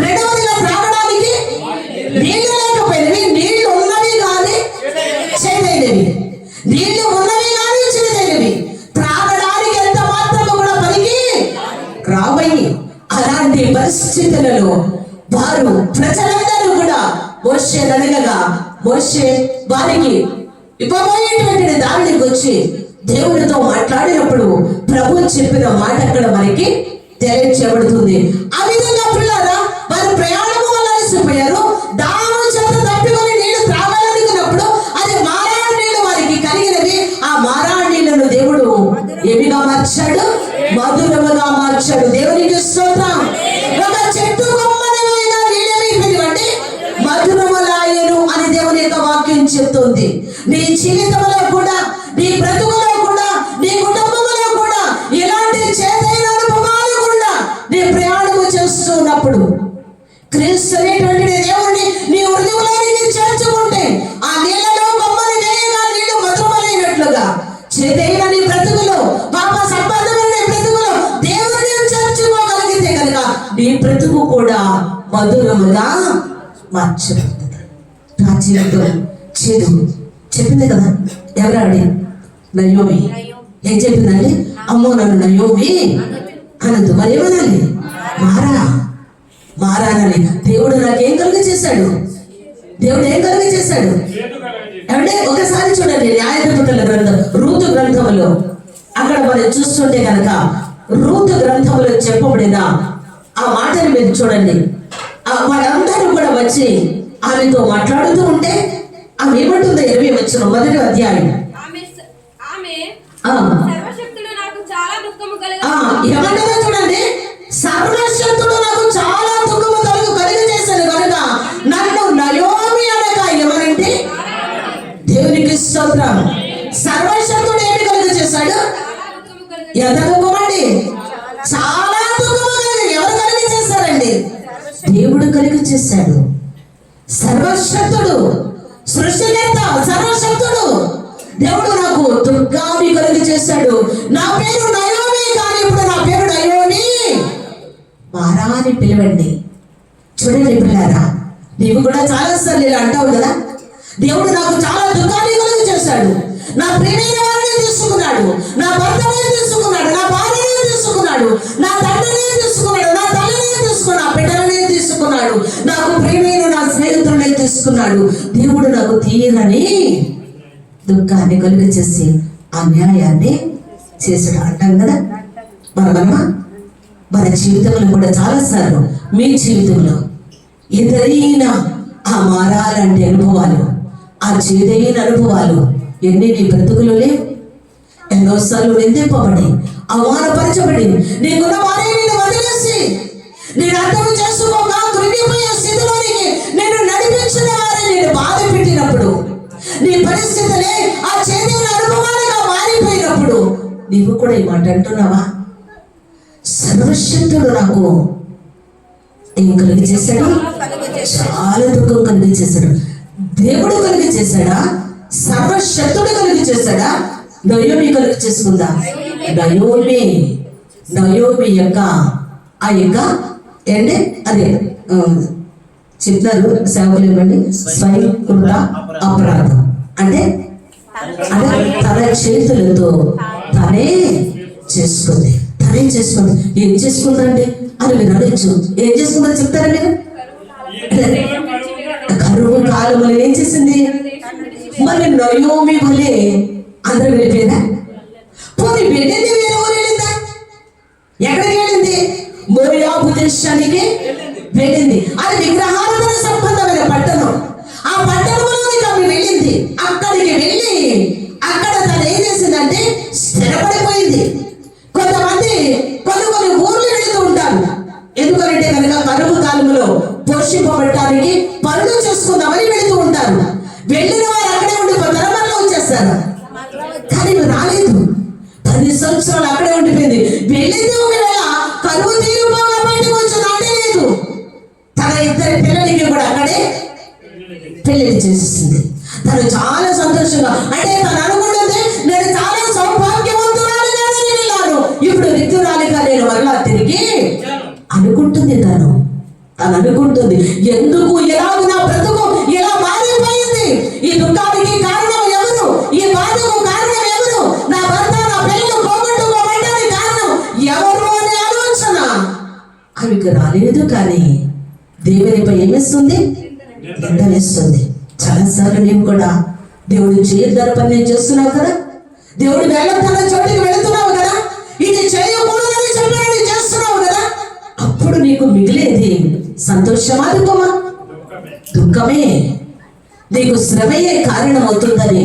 రెండవదిగా త్రాగడానికి నీళ్లు లేకపోయినవి. నీళ్లు ఉన్నవి కానీ చేదైనవి. నీళ్లు ఉన్నవి కానీ చేదైనవి. త్రాగడానికి ఎంత మాత్రము కూడా పనికి రాబోయి. అలాంటి పరిస్థితులలో వారు ప్రజలందరూ కూడా మోషే అడగగా మోషే వారికి ఇవ్వబోయేటువంటి దానికి వచ్చి దేవుడితో మాట్లాడినప్పుడు ప్రభు చెప్పిన మాట అక్కడ మనకి తెలియచేయబడుతుంది. ఆ విధంగా పిల్లరా వారు ప్రయాణము వల్ల అలసిపోయారు. దాము చేత తప్పికొని నీళ్లు త్రాగాలనుకున్నప్పుడు అది మారా నీళ్లు వారికి కలిగినవి. ఆ మారా నీళ్లను దేవుడు ఏమిగా మార్చాడు? మధురముగా మార్చాడు. దేవునికి స్తోత్రం. ఒక చెట్టు కొమ్మనివైనా నీళ్ళమైపోయింది మధురములాయను అని దేవుని యొక్క వాక్యం చెప్తుంది. నీ జీవితంలో కూడా, నీ బ్రతుకులో కూడా, నీ కుటుంబంలో కూడా ఇలాంటి చేదైన అనుభవాలు కూడా నీ ప్రయాణము చేస్తున్నప్పుడు క్రీస్తు అనేటువంటి దేవుడిని నీ హృదయంలోనికి చేర్చుకుంటే ఆ నీళ్ళలో కొమ్మని వేయగా నీళ్లు మధురమైనట్లుగా చేదైన నీ బ్రతుకులో, పాప సంబంధమైన బ్రతుకులో దేవుడిని చేర్చుకోగలిగితే కనుక నీ బ్రతుకు కూడా మధురముగా మార్చబడుతుంది. ప్రాచీనతో చేదు చెప్పింది కదా. ఎవరాడి? నయోమి. ఏం చెప్పిందండి? అమ్మో నన్ను నయోమి అనద్దు. మరి ఏమనాలి? మారానని. దేవుడు నాకేం కలుగ చేశాడు? అంటే ఒకసారి చూడండి న్యాయాధిపతుల గ్రంథం, రూతు గ్రంథంలో అక్కడ మనం చూస్తుంటే కనుక రూతు గ్రంథంలో చెప్పబడిన ఆ మాటను మీరు చూడండి. వాళ్ళందరూ కూడా వచ్చి ఆమెతో మాట్లాడుతూ ఉంటే ఆమె ఏమంటుందో 20 వచ్చిన మొదటి అధ్యాయం. ఏమంటుందో చూడండి. సర్వశక్తుడు నాకు చాలా దుఃఖము కలుగజేశాను కనుక నన్ను నయోమి అనక. ఎవరంటే దేవునికి స్తోత్రం. సర్వశక్తుడు ఏమి కలుగజేశాడు? ఎంత దుఃఖం అండి? చాలా దుఃఖము ఎవరు కలుగజేశారండి? దేవుడు కలుగజేశాడు. సర్వశక్తుడు, సృష్టికర్త, సర్వశక్తుడు దేవుడు నాకు దుర్గాన్ని కలుగజేశాడు. నా పేరు నయోమి, కానీ ఇప్పుడు నా పేరు నయోమి మారా అని పిలవండి. చూడండి పిల్లారా, నీవు కూడా చాలా సార్లు ఇలా అంటావు కదా, దేవుడు నాకు చాలా దుఃఖాన్ని కలుగజేశాడు. నా ప్రియమైన వారిని తీసుకున్నాడు, నా భర్తనే తీసుకున్నాడు, నా భార్యనే తీసుకున్నాడు, నా తండ్రినే తీసుకున్నాడు, నా తల్లినే తీసుకున్నాడు, నా బిడ్డలనే తీసుకున్నాడు, నాకు ప్రియమైన నా స్నేహితులనే తీసుకున్నాడు. దేవుడు నాకు తీయనని దుఃఖాన్ని కలుగజేసి అన్యాయాన్ని చేసాడు అంటాం కదా. మన జీవితంలో కూడా చాలాసార్లు మీ జీవితంలో ఎదురైన ఆ మారాలంటే అనుభవాలు, ఆ చేదైన అనుభవాలు ఎన్ని నీ బ్రతుకులు లేవు. ఎన్నోసార్లు నిందింపబడి అవమానపరచబడి నీకున్న వారే నేను వదిలేసి నేను అర్థం చేసుకోగా కృంగిపోయే స్థితిలోనికి నేను నడిపించిన వారే నేను బాధ పెట్టినప్పుడు, నీ పరిస్థితులే ఆ చేదైన అనుభవాలుగా మారిపోయినప్పుడు నీవు కూడా ఈ మాట అంటున్నావా? సర్వశక్తుడు నాకు ఏం కలిగి చేశాడు? చాలా దుఃఖం కలిగి చేశాడు. దేవుడు కలిగి చేశాడా? సర్వశక్తుడు కలిగి చేశాడా? నయోమి కలిగి చేసుకుందా? నయోమి యొక్క ఆ యొక్క ఏంటి అదే చెప్తారు సేవకులు ఇవ్వండి. స్వయంకృత అపరాధం అంటే తన చేతులతో తనే చేసుకుంది. ఏం చేసుకుందంటే అని మీరు అడగచ్చు. ఏం చేసుకుందని చెప్తారా మీరు? కరువు కాలంలో ఏం చేసింది? మరి నయోమి వలే అందరూ వెళ్ళిపోయిందా? పోనీ వెళ్ళింది వేరే ఊరు వెళ్ళిందా? ఎక్కడికి వెళ్ళింది? మోయాబు దేశానికి వెళ్ళింది. అది విగ్రహారాధన సంబంధమైన పట్టణం. ఆ పట్టణంలోనికి ఆమె వెళ్ళింది. అక్కడికి వెళ్ళి అక్కడ తను ఏం చేసిందంటే స్థిరపడిపోయింది. కొంతమంది కొన్ని ఊర్లు వెళుతూ ఉంటారు. ఎందుకంటే కనుక కరువు కాలంలో పోషింపబడటానికి పనులు చేసుకుందామని వెళుతూ ఉంటారు. వెళ్ళిన వారు అక్కడే ఉండి తరమల్లో వచ్చేస్తారు. కానీ రాలేదు. 10 సంవత్సరాలు అక్కడే ఉండిపోయింది. వెళ్ళింది ఒకవేళ కరువు తీరుబాగా బయటకు వచ్చిన అంటే లేదు. తన 2 పిల్లలకి కూడా అక్కడే పెళ్లి చేసేసింది. తను చాలా సంతోషంగా, అంటే తను అనుకుంటుంది నేను చాలా సౌభాగ్యవంతురాలిగా వెళ్ళాను, ఇప్పుడు రిక్తురాలిగా నేను మరలా తిరిగి అనుకుంటుంది. తను అనుకుంటుంది ఎందుకు ఎలాగ నా బ్రతుకు ఎలా మారిపోయింది? ఈ దుఃఖానికి కారణం ఎవరు? ఈ బాధకు కారణం ఎవరు? నా భర్త నా పిల్లలు పోగొట్టుకోవడానికి కారణం ఎవరు అనే ఆలోచన ఆమెకు రాలేదు. కానీ దేవునిపై ఏమిస్తుంది? నిందనిస్తుంది. చాలాసార్లు నీవు కూడా దేవుడు చేయొద్దన్న పని చేస్తున్నావు కదా, దేవుడు వెళ్ళొద్దన్న చోటికి వెళుతున్నావు కదా, ఇది చేయకూడదని చెప్పి చేస్తున్నావు కదా. అప్పుడు నీకు మిగిలేది సంతోషమా దుఃఖమా? దుఃఖమే. నీకు శ్రమయే కారణం అవుతుందని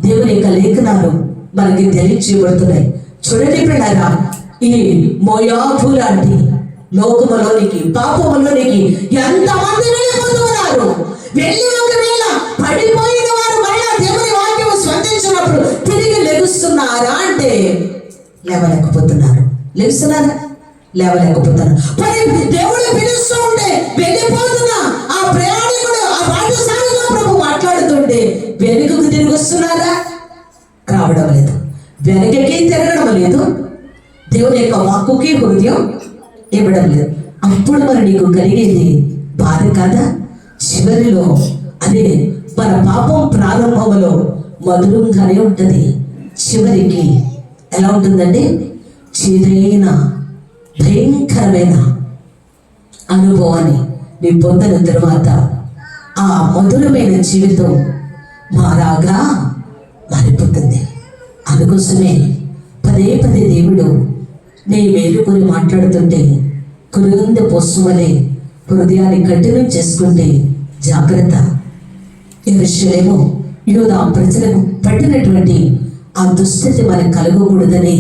దేవుని యొక్క లేఖనాలు మనకి తెలియచేయబడుతున్నాయి. చూడండి పిల్లరా, ఈ మోయాబు లాంటి లోకములోనికి పాపములోనికి ఎంతమంది వెళ్ళిపోతున్నారు. వెళ్ళి ఒకవేళ పడిపోయిన వారు మళ్ళా దేవుని వాక్యం స్పందించినప్పుడు తిరిగి లెగుస్తున్నారా అంటే లేవలేకపోతున్నారు. లేవలేకపోతున్నారు. దేవుడు పిలుస్తూ ఉంటే వెళ్ళిపోతున్నా ఆ ప్రయాణికుడు ఆ పాఠశాలలో ప్రభు మాట్లాడుతుంటే వెనుకకు తిరిగి వస్తున్నారా? రావడం లేదు. వెనకకి తిరగడం లేదు. దేవుని యొక్క వాక్కుకి హృదయం ఇవ్వడం లేదు. అప్పుడు మరి నీకు కలిగేది బాధ కాదా? చివరిలో అదే మన పాపం ప్రారంభంలో మధురంగానే ఉంటుంది. చివరికి ఎలా ఉంటుందండి? చేదైన భయంకరమైన అనుభవాన్ని నీ పొందిన తర్వాత ఆ మధురమైన జీవితం మారాగా మారిపోతుంది. అందుకోసమే పదే దేవుడు నీ మేలుకొని మాట్లాడుతుంటే కురుంది పొస్సు వలె హృదయాన్ని కఠినం చేసుకుంటే జాగ్రత్త. యెరూషలేము యూదా ప్రజలకు పట్టినటువంటి ఆ దుస్థితి మనకు కలగకూడదని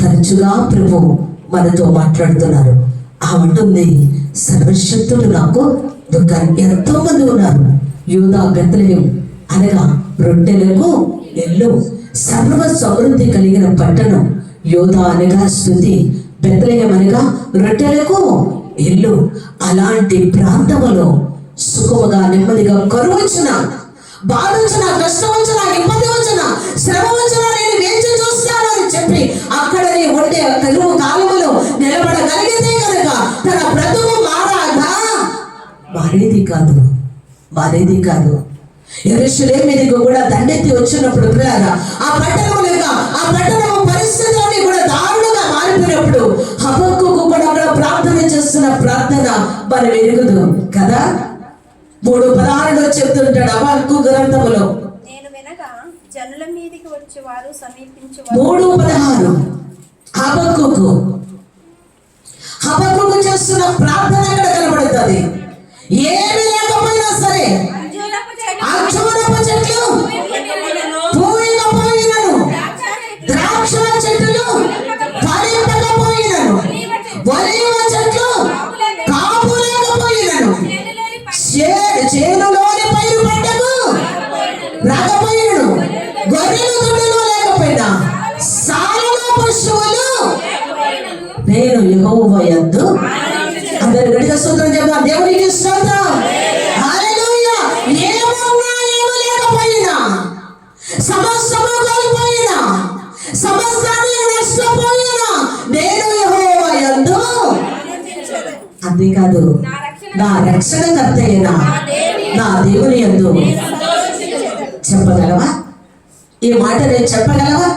తరచుగా ప్రభు మనతో మాట్లాడుతున్నారు. అంటుంది, సర్వశక్తులు నాకు దుఃఖాన్ని. ఎంతో మంది ఉన్నారు. యూదా బెత్లెహేము అనగా రొట్టెలకు ఇల్లు, సర్వ సమృద్ధి కలిగిన పట్టణం. యూదా అనగా స్తుతి, బెత్లెహేము అనగా రొట్టెలకు ఇల్లు. అలాంటి ప్రాంతములో సుఖముగా నెమ్మదిగా కరువు వచ్చిన, బాధ వచ్చిన, కష్టం వచ్చిన, ఇబ్బంది వచ్చిన, శ్రమ వచ్చిన నేను వేచి చూస్తాను అని చెప్పి అక్కడనే ఉండే కరువు కాలములో నిలబడగలిగితే కనుక తన బ్రతుకు మారేది కాదు. యెరూషలేము మీదకు కూడా దండెత్తి వచ్చినప్పుడు పిల్లరా, ఆ పట్టణము పరిస్థితులన్నీ కూడా దారుణంగా మారిపోయినప్పుడు హబక్కూకు కూడా అక్కడ ప్రార్థన చేస్తున్న ప్రార్థన మనం ఎరుగుదు కదా. 3:16 చెప్తుంటాడు హబక్కూ గ్రంథములో. నేను వినగా జనుల మీదికి వచ్చేవారు 3:16 హబక్కూకు చేస్తున్న ప్రార్థన అక్కడ కనబడుతుంది. ఏమి లేకపోయినా సరే, అంజూరపు చెట్లు పూయకపోయినను, ద్రాక్ష చెట్లు ఫలింపకపోయినను, ఒలీవ చెట్లు కాపు లేకపోయినను, చేనులోని పైరు పంటకు రాకపోయినను, గొర్రెలు దొడ్డిలో లేకపోయినా, సాలుగా పశువులు నేను యెహోవా యందు. అందరు గట్టిగా స్తోత్రం చెప్తాం. దేవునికి స్తోత్రం. హల్లెలూయా. ఏమున్నా ఏమి లేకపోయినా, సమస్తము కోల్పోయినా, సమస్తాన్ని నష్టపోయినా నేను యెహోవా యందు. అంతేకాదు, నా రక్షణకర్త అయిన నా దేవుని యందు. చెప్పగలవా? ఈ మాట నేను చెప్పగలవా?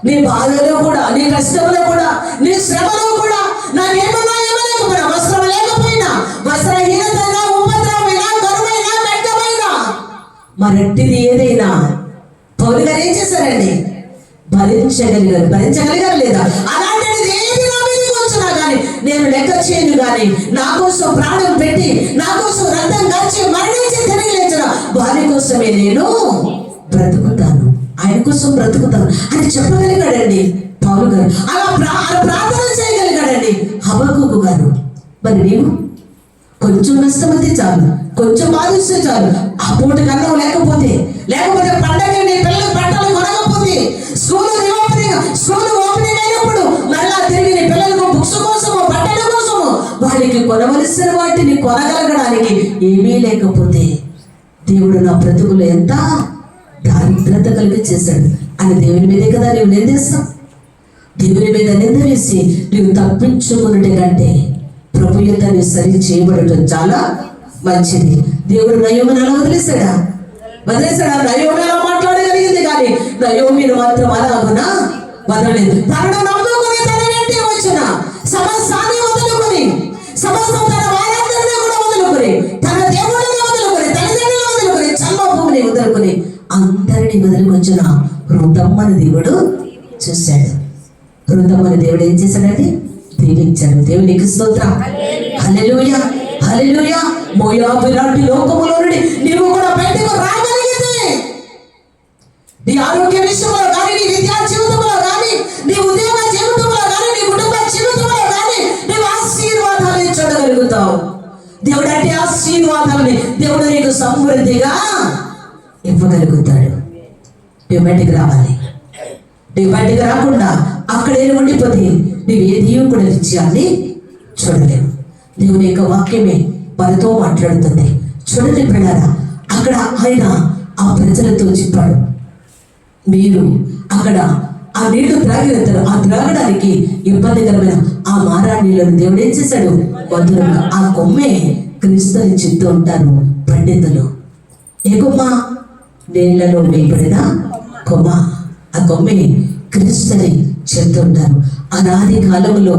నీ బాధలో కూడా, నీ కష్టంలో కూడా, నీ శ్రమలో కూడా, నాకేమన్నా ఏమలేకపోయినా, వస్త్రం లేకపోయినా, వస్త్రహీనతైనా, ఉపద్రవమైనా, కరువైనా, ఖడ్గమైనా, మరట్టిది ఏదైనా పౌలు గారు ఏం చేశారండి? భరించగలిగారు లేదా? అలాంటిది ఏది నా మీదకి వచ్చినా కానీ నేను లెక్క చేయను. కానీ నా కోసం ప్రాణం పెట్టి, నా కోసం రక్తం కాచి మరణించి తిరిగి లేచిన వారి కోసమే నేను బ్రతుకుతాను, ఆయన కోసం బ్రతుకుతాను అని చెప్పగలిగాడండి పౌలు గారు. అలా ప్రార్థన చేయగలిగాడండి హబక్కూకు గారు. మరి నీవు కొంచెం నష్టమైతే చాలు, కొంచెం బాధిస్తే చాలు, ఆ పూటకి అన్నం లేకపోతే పండగ నీ పిల్లలకు బట్టలు కొనకపోతే, స్కూల్ ఓపెనింగ్ అయినప్పుడు మళ్ళా తిరిగి నీ పిల్లలకు బుక్స్ కోసము, బట్టల కోసము వాళ్ళకి కొనవలసిన వాటిని కొనగలగడానికి ఏమీ లేకపోతే, దేవుడు నా బ్రతుకులు ఎంత దారిద్రత కలిగి చేశాడు అని దేవుని మీదే కదా నీవు నిందిస్తావు. దేవుని మీద నింద వేసి నీవు తప్పించుకున్నట్టు కంటే ప్రభు యొక్క నీవు సరి చేయబడటం చాలా మంచిది. దేవుడు నయోమిని అలా వదిలేశాడా? నయోమి అలా మాట్లాడగలిగింది కానీ నయోమిని మాత్రం అలాగునా వదలలేదు. తనను నమ్ముకొని తన వెంటే వచ్చిన సమస్తాన్ని వదులుకొని, సమస్తం తన వారందరినీ కూడా వదులుకొని, తన దేవుడిని వదులుకొని, తల్లిదండ్రులను వదులుకొని, చల్ల భూమిని వదులుకొని అందరినీ వదిలికొచ్చిన రుదమ్మని దేవుడు చూశాడు. రుదమ్మని దేవుడు ఏం చేశాడంటే దీవించాడు. దేవునికి స్తోత్రం. హల్లెలూయా, హల్లెలూయా. మోయాబు లాంటి లోకములో నుండి నీవు కూడా బయటకు రాగలిగితే, నీ ఆరోగ్య విషయంలో కానీ, నీ విద్యా జీవితంలో కానీ, నీ ఉద్యోగ జీవితంలో కానీ, నీ కుటుంబ జీవితంలో కానీ నీవు ఆశీర్వాదాలు చూడగలుగుతావు. దేవుడు అంటే ఆశీర్వాదాలని దేవుడు నీకు సమృద్ధిగా ఇవ్వగలుగుతాడు. నువ్వు బయటికి రావాలి. నువ్వు బయటికి రాకుండా అక్కడే ఉండిపోతే నువ్వు ఏది కూడా విజయాన్ని చూడలేవు. దేవుని యొక్క వాక్యమే మనతో మాట్లాడుతుంది. చూడండి పిల్లరా, అక్కడ ఆయన ఆ ప్రజలతో చెప్పాడు, మీరు అక్కడ ఆ నీళ్లు త్రాగిస్తారు. ఆ త్రాగడానికి ఇబ్బందికరమైన ఆ మారా నీళ్ళను దేవుడు ఏం చేశాడు? మధురంగా. ఆ కొమ్మే క్రీస్తుని చెప్తూ ఉంటారు పండితులు. ఏ కొమ్మ? నీళ్లలో వేయబడిన కొమ్మ. ఆ కొమ్మే క్రీస్తుని చెప్తుంటారు. అనాది కాలంలో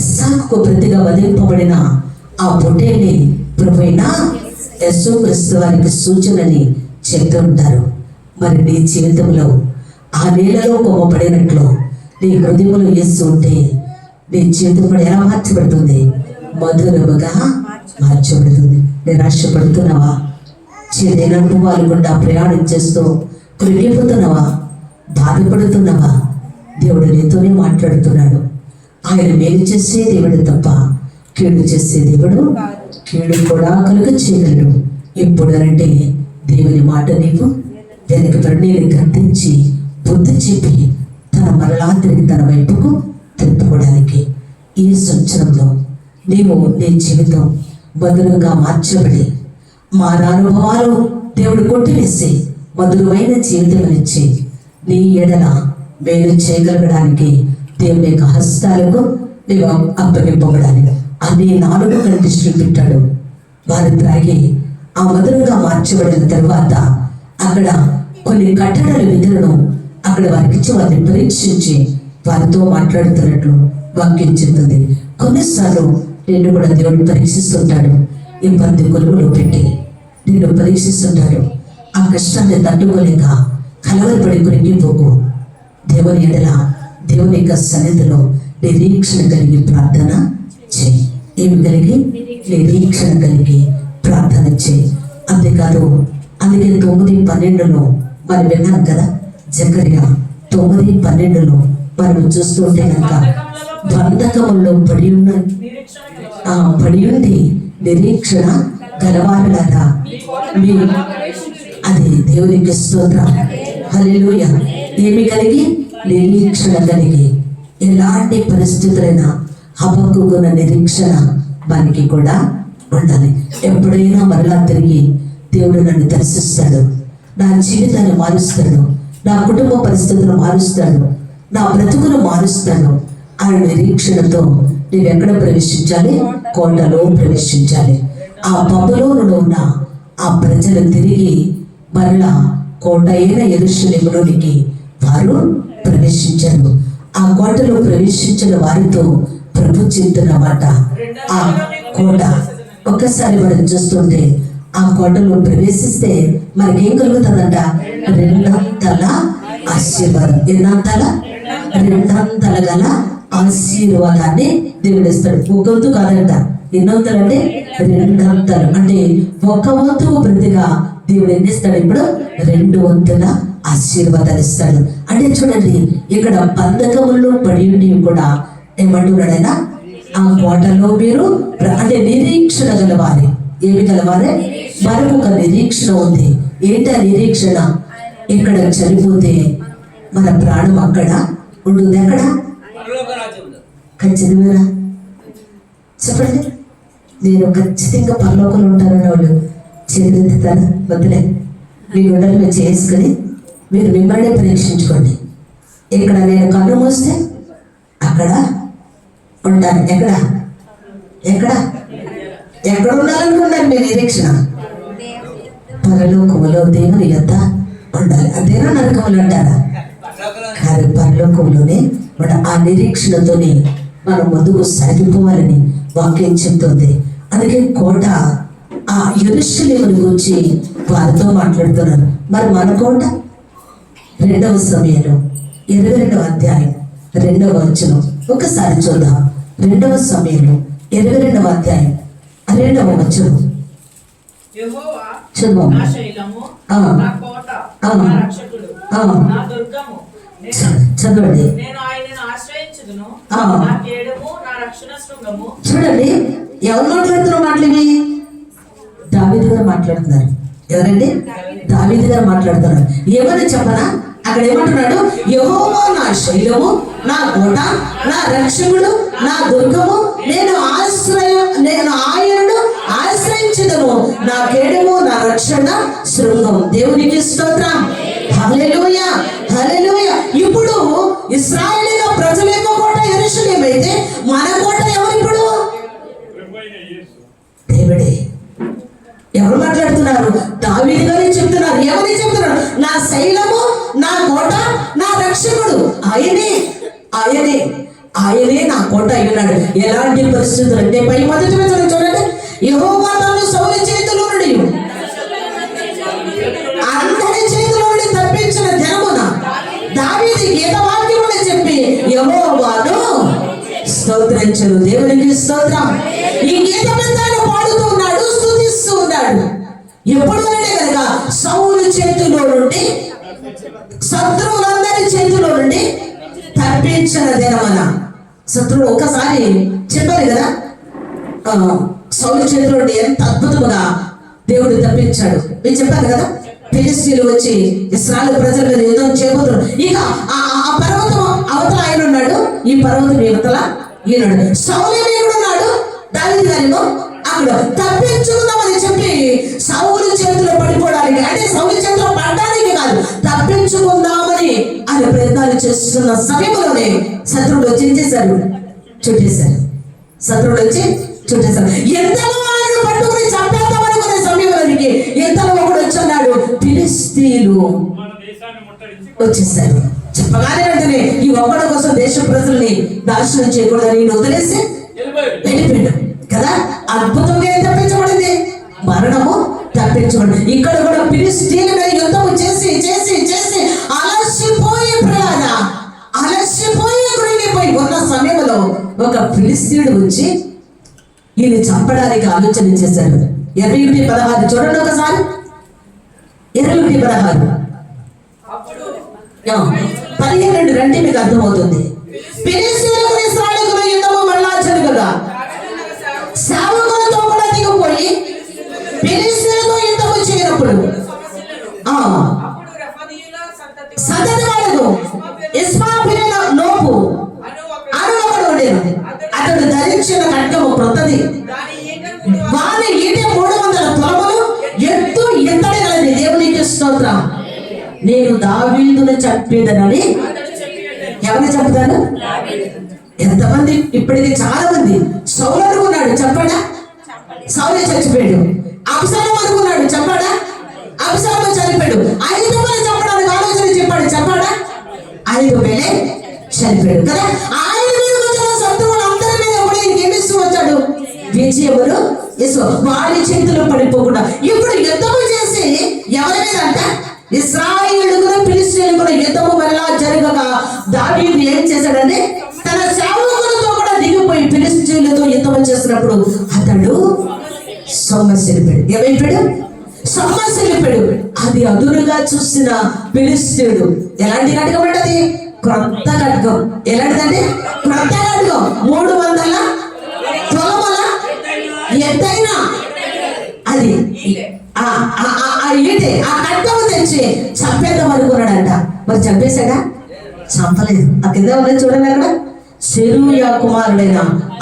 ఇస్సాకుకు ప్రతిగా వధింపబడిన ఆ పొట్టేని ప్రభువైన యేసుక్రీస్తు వారికి సూచనని చెప్తూ ఉంటారు. మరి నీ జీవితంలో ఆ నీళ్ళలో కొమ్మ పడినట్లు నీ హృదయంలో యేసు ఉంటే నీ జీవితం కూడా ఎలా మార్చబడుతుంది? మధురముగా మార్చబడుతుంది. నిరాశపడుతున్నావా? చేదైన అనుభవాలు గుండా ప్రయాణం చేస్తూ కృంగిపోతున్నావా? బాధపడుతున్నావా? దేవుడు నీతోనే మాట్లాడుతున్నాడు. ఆయన మేలు చేసే దేవుడు తప్ప కీడు చేసే దేవుడు కీడు కూడా కలుగ చేయగలడు. ఇప్పుడు అంటే దేవుని మాట నీవు వెనక నీళ్ళు గద్దించి బుద్ధి చెప్పి తన మరలా తిరిగి తన వైపుకు తిప్పుకోవడానికి ఈ సంవత్సరంలో నీవు నీ జీవితం మధురంగా మార్చబడి మారానుభవాలు దేవుడు కొట్టివేసి మధురమైన జీవితం ఇచ్చి నీ ఎడల మేలు చేయగలగడానికి దేవుని యొక్క హస్తాలకు నీవు అప్పగింపబడాలి. అన్ని 4 కండిషన్లు పెట్టాడు. వారు త్రాగి ఆ మధురంగా మార్చబడిన తర్వాత అక్కడ కొన్ని కట్టడల విధులను అక్కడ వారికి ఇచ్చి వారిని పరీక్షించి వారితో మాట్లాడుతున్నట్లు వాక్యం చెప్తుంది. కొన్నిసార్లు నిన్ను కూడా దేవుడు పరీక్షిస్తుంటాడు. ఇబ్బంది కొలువులో పెట్టి నిన్ను పరీక్షిస్తుంటాడు. ఆ కష్టాన్ని తట్టుకోలేక కలవరపడి కురిగిపోకు. దేవుని ఎడల దేవుని యొక్క సన్నిధిలో నిరీక్షణ కలిగి ప్రార్థన చేయి. ఏమి కలిగి? నిరీక్షణ కలిగి ప్రార్థన చేయి. అంతేకాదు, అందుకే 9:12 మనం విన్నాం కదా, జకర్యా 9:12 మనం చూస్తుంటే కనుక బంధకములో పడి ఉండి నిరీక్షణ గలవారులారా మీ అది దేవునికి స్తోత్రం. హల్లెలూయా. ఏమి కలిగి? నిరీక్షణ కలిగి. ఎలాంటి పరిస్థితులైనా హబక్కుకున్న నిరీక్షణ మనకి కూడా ఉండాలి. ఎప్పుడైనా మరలా తిరిగి దేవుడు నన్ను దర్శిస్తాడు, నా జీవితాన్ని మారుస్తాడు, నా కుటుంబ పరిస్థితులు మారుస్తాడు, నా బ్రతుకును మారుస్తాడు ఆయన నిరీక్షణతో నేను ఎక్కడ ప్రవేశించాలి? కోటలో ప్రవేశించాలి. ఆ బబులోనులో ఉన్న ఆ ప్రజలు తిరిగి మరలా కోట అయిన యెరూషలేములోనికి వారు ప్రవేశించారు. ఆ కోటలో ప్రవేశించిన వారితో ప్రభు చెప్తున్న మాట, ఆ కోట ఒక్కసారి మనం చూస్తుంటే ఆ కోటలో ప్రవేశిస్తే మనకేం కలుగుతుందంట? 2 ఆశీర్వాదం. ఎన్నంతల? 2 గల ఆశీర్వాదాన్ని దేవుడు ఇస్తాడు. ఒకంతు కాదంట, ఎన్నొంతలు అంటే 2 అంటే 1 వంతు ప్రతిగా దేవుడు ఎన్ని ఇస్తాడు? ఇప్పుడు 2 వంతుల ఆశీర్వాదాలు ఇస్తాడు. అంటే చూడండి, ఇక్కడ బంధకముల్లో పడి ఉండి కూడా ఏమంటున్నాడైనా ఆ కోటలో మీరు అంటే నిరీక్షణ గలవారి. ఏమి గలవారే? మనకు ఒక నిరీక్షణ ఉంది. ఏంటి ఆ నిరీక్షణ? ఇక్కడ చనిపోతే మన ప్రాణం అక్కడ ఉంటుంది. ఎక్కడ? ఖచ్చితంగా చెప్పండి. నేను ఖచ్చితంగా పరలోకంలో ఉంటానని వాళ్ళు చేతులెత్తుతాను. వద్దులే, మీ గుండెలు మీరు చేసుకుని మీరు మిమ్మల్ని పరీక్షించుకోండి. ఇక్కడ నేను కన్ను మూస్తే అక్కడ ఉంటాను. ఎక్కడ ఎక్కడ ఎక్కడ ఉండాలనుకున్నాను మీ నిరీక్షణ? పరలోకములో దేవుని యొద్ద ఉండాలి. అదేనా నరకములు అంటారా? కాదు, పరలోకంలోనే మన ఆ నిరీక్షణతోనే మనం ముందుకు సాగిపోవాలని వాక్యం చెప్తుంది. అందుకే కోట ఆ యెరూషలేమును గురించి వారితో మాట్లాడుతున్నారు. మరి మన కోట 2వ సమయంలో 22వ అధ్యాయం 2వ వచనం ఒకసారి చూద్దాం. 2వ సమయంలో 22వ అధ్యాయం 2వ వచనం యెహోవా చదువు. నా శైలము, నా కోట, నా రక్షకుడు, నా దుర్గము, చదవండి. నేను ఆయనను ఆశ్రయించుదును, ఆ. నా కేడము, నా రక్షణ శృంగము. చూడండి, ఎవరు మాట్లాడుతున్న మాటలు ఇవి? దావీదు గారు మాట్లాడుతున్నారు. ఎవరండి? దావీదు గారు మాట్లాడుతున్నారు. ఏమని చెప్పనా? అక్కడ ఏమంటున్నాడు? యెహోవా నా శైలము, నా కోట, నా రక్షకుడు, నా దుర్గము, నేను ఆయనను ఆశ్రయించుదును, నా కేడము, నా రక్షణ శృంగం. దేవునికి స్తోత్రం. హల్లెలూయా, హల్లెలూయా. ఇప్పుడు ఇశ్రాయేలీయుల ప్రజల యొక్క కోట యెరూషలేము అయితే మన కోట ఎవరు? ఇప్పుడు దేవుడే. ఎవరు మాట్లాడుతున్నారు? దావీదు గారు చెప్తున్నారు. ఏమని చెప్తున్నారు? నా శైలము, నా కోట, నా రక్షకుడు. ఆయనే ఆయనే ఆయనే నా కోట అయి ఉన్నాడు. ఎలాంటి పరిస్థితులు అంటే పై మొదటి వచనం చూడండి. యెహోవా నన్ను సౌలు చేతిలో నుండి అందరి చేతిలో నుండి తప్పించిన దినమున దావీదు గీత వాక్యమును చెప్పి యెహోవాను స్తోత్రం వచ్చారు. దేవునికి స్తోత్రం. ఈ గీతమంతా ఆయన పాడుతూ ఉన్నాడు, స్తుతిస్తూ ఉన్నాడు. ఎప్పుడు అంటే కనుక సౌలు చేతిలో నుండి, శత్రువులందరి చేతిలో నుండి తప్పించిన దినమన. శత్రువులు ఒకసారి చెప్పారు కదా, సౌలు చేతిలో నుండి ఎంత అద్భుతముగా దేవుడు తప్పించాడు. నేను చెప్పాను కదా, ఫిలిష్తీయులు వచ్చి ఇశ్రాయేలు ప్రజల మీద యుద్ధం చేయబోతున్నారు. ఇక ఆ పర్వతం అవతల ఆయన ఉన్నాడు, ఈ పర్వతం యువతల ఈయనుడు. సౌలు ఉన్నాడు, దావీదు గారిలో అక్కడ తప్పించుకుందామని చెప్పి సౌలు చేతిలో పడిపోవడానికి, అంటే సౌలు చేతిలో పడడానికి కాదు, తప్పించుకుందామని ఆయన ప్రయత్నాలు చేస్తున్న సమయంలోనే శత్రువులు వచ్చి ఏం చేశారు? చుట్టేశారు. శత్రువులు వచ్చి చుట్టేశారు. ఎంతలో ఆయన పట్టుకుని చంపేద్దామనుకునే సమయంలోనికి ఎంతలో ఒకడు వచ్చన్నాడు, ఫిలిష్తీయులు వచ్చేసారు. చెప్పగానే వెంటనే ఈ ఒక్కడి కోసం దేశ ప్రజల్ని నాశనం చేయకూడదని వదిలేసి వెళ్ళిపోయాడు కదా. అద్భుతంగా ఏం తప్పించబడింది? మరణము తప్పించబడింది. ఇక్కడ కూడా ఫిలిష్తీయుల మీద యుద్ధము చేసి చేసి చేసి అలసిపోయి ప్రయాణ అలసిపోయి కృంగిపోయి ఉన్న సమయంలో ఒక ఫిలిష్తీయుడు వచ్చి ఈయన చంపడానికి ఆలోచన చేశాడు. 21:16 చూడండి ఒకసారి. 21:16 12 రండి, మీకు అర్థమవుతుంది. ఫిలిష్తీయులకు ఇశ్రాయేలుకు యుద్ధము మరలా జరగగా సేవకులతో కూడా దిగిపోయి ఫిలిష్తీయులతో యుద్ధము చేయనప్పుడు సంతతి వాడకు ఇష్మాయేలీయుల నోపు అను ఒకడు ఉండేది. అతడు ధరించిన ఖడ్గము క్రొత్తది, వాని ఈట 300 తులములు ఎత్తు ఎత్తడి గలది. దేవునికి స్తోత్రం. నేను దావీదును చంపేదనని ఎవరిని చంపుతాను? ఎంతమంది ఇప్పటికీ చాలా మంది. సౌలు అనుకున్నాడు, చెప్పాడా? సౌలు చచ్చిపోయాడు. అబ్షాలోము అనుకున్నాడు, చెప్పాడా? అబ్షాలోము చనిపోయాడు. 5 మంది చంపడానికి ఆలోచన చెప్పాడు, చెప్పాడా? 5 వేలే చనిపోయాడు కదా. 5 మీద వచ్చిన శత్రువులు అందరి మీద కూడా ఏమిస్తూ వచ్చాడు? విజయములు వాడి చేతిలో పడిపోకుండా. ఇప్పుడు యుద్ధము చేసి ఎవరి మీద అంట? ఇశ్రాయేలుకు ఫిలిష్తీయులకు కూడా యుద్ధము మరలా జరగగా దావీదు ఏం చేశాడంటే తన సేవకులతో కూడా దిగిపోయి ఫిలిష్తీయులతో యుద్ధం చేసినప్పుడు అతడు సొమ్మసిల్లిపోయాడు. ఏమైపోయాడు? సొమ్మసిల్లిపోయాడు. అది అదురుగా చూసిన ఫిలిష్తీయుడు ఎలాంటి ఖడ్గం అంటే అది క్రొత్త ఖడ్గం. ఎలాంటిదంటే క్రొత్త ఖడ్గం, 300 తులముల ఎత్తైన అది ఈటే ఆ ఖడ్గము తెచ్చి చంపేద్దాం అనుకున్నాడంట. మరి చంపేశాడా? చంపలేదు. ఆ కింద ఉన్నది చూడండి, అక్కడ సెరూయా కుమారుడైన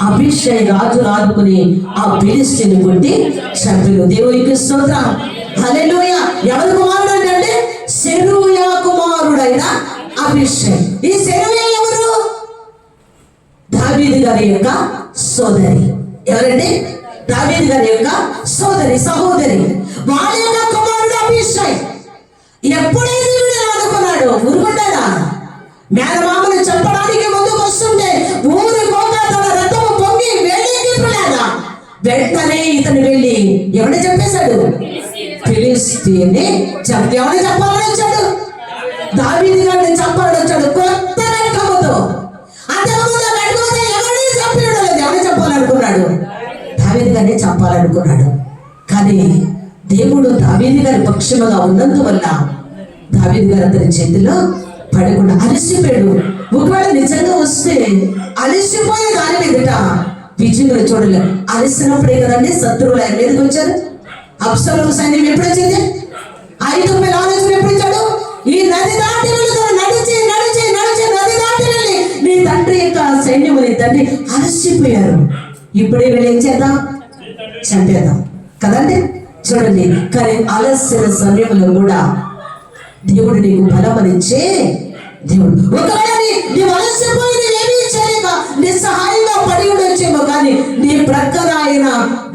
అభిషై రాజును ఆదుకుని ఆ ఫిలిష్తీయుని కొట్టి చంపాడు. దేవునికి స్తోత్రం. హల్లెలూయా. ఎవరి కుమారుడు అంటే సెరూయా కుమారుడైన అభిషై. ఈ సెరూయా ఎవరు? దావీదు గారి యొక్క సోదరి. ఎవరండి? దావీదు గారి యొక్క సహోదరి. వాళ్ళ యొక్క కుమారుడు అభిషై. ఎప్పుడైతే వీడు అనుకున్నాడు, ఊరుకుంటాడా? మేనమామను చంపడానికి ముందుకు వస్తుంటే ఊరి పోగా తన రథము పొంగి వెళ్ళేదా, వెంటనే ఇతను వెళ్ళి ఎవరిని చంపేశాడు? ఫిలిష్తీయుని చంపి. ఎవరిని చంపాలని వచ్చాడు? దావీదు గారిని చంపాలని వచ్చాడు కొత్త ఖడ్గముతో. అంతకుముందు ఖడ్గముతో ఎవరిని చంపాడు లేదు. ఎవరిని చంపాలనుకున్నాడు? దావీదు గారిని చంపాలనుకున్నాడు. కానీ దేవుడు దావీదు గారి పక్షముగా ఉన్నందువల్ల దావీదు గారు అతని చేతిలో పడకుండా అలసిపోయాడు. ఒకవేళ నిజంగా వస్తే అలసిపోయే దాని మీదట విజయం చూడలేదు. అలసినప్పుడే కదండి శత్రువులు ఆయన మీదకి వచ్చారు. అబ్షాలోము సైన్యం ఎప్పుడు వచ్చింది? 5 వేల ఆలోచన ఎప్పుడు ఇచ్చాడు? ఈ నది దాటి వెళ్తారు, నడిచి నడిచి నడిచి నది దాటి వెళ్ళి నీ తండ్రి యొక్క సైన్యము, నీ తండ్రి అలసిపోయారు. ఇప్పుడే వీళ్ళు ఏం చేద్దాం? చంపేద్దాం కదండి. చూడండి, కానీ ఆలస్య సమయంలో కూడా దేవుడు నీకు బలమనిచ్చే దేవుడు. ఒకవేళ నీవు అలసిపోయి ఏమీ చేయక నిస్సహాయంగా పడి ఉండొచ్చేమో, కానీ నీ ప్రక్కన ఆయన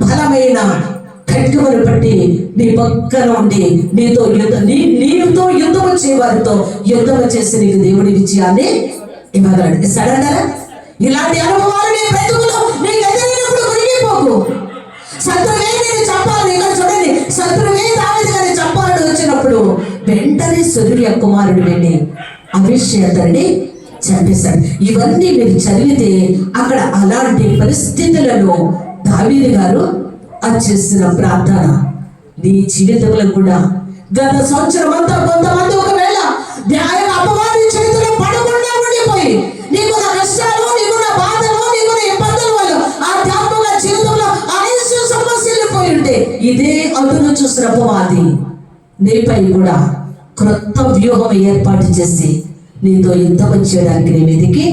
బలమైన ఖడ్గమును పట్టి నీ పక్కన ఉండి నీతో యుద్ధం వచ్చే వారితో యుద్ధం చేసి నీకు దేవుడి విజయాన్ని ఇవ్వగలడు. సడనరా ఇలాంటి అనుభవాలు నీ బ్రతుకులో నీకు ఎదురైనప్పుడు కొరిగిపోకు. శత్రువే నేను చంపాలని, ఇక్కడ చూడండి, శత్రువే దావీదు గారిని చంపాలని వచ్చినప్పుడు వెంటనే సెరూయా కుమారుడు వెళ్ళి అభిషై అతన్ని చంపేశాడు. ఇవన్నీ మీరు చదివితే అక్కడ అలాంటి పరిస్థితులలో దావీదు గారు అది చేసిన ప్రార్థన నీ జీవితంలో కూడా గత సంవత్సరం అంతా కొంతమంది ఒకవేళ అపవాది చేతిలో పడకుండా ఉండిపోయి నీకున్న కష్టాలు, నీకున్న బాధలు, నీకున్న ఇబ్బందుల వల్ల ఆధ్యాత్మిక జీవితంలో అనేక సమస్యలు పోయి ఉంటే ఇదే అదును చూసిన అపవాది నీపై కూడా క్రొత్త వ్యూహం ఏర్పాటు చేసి నీతో యుద్ధం చేయడానికి నీ మీదికి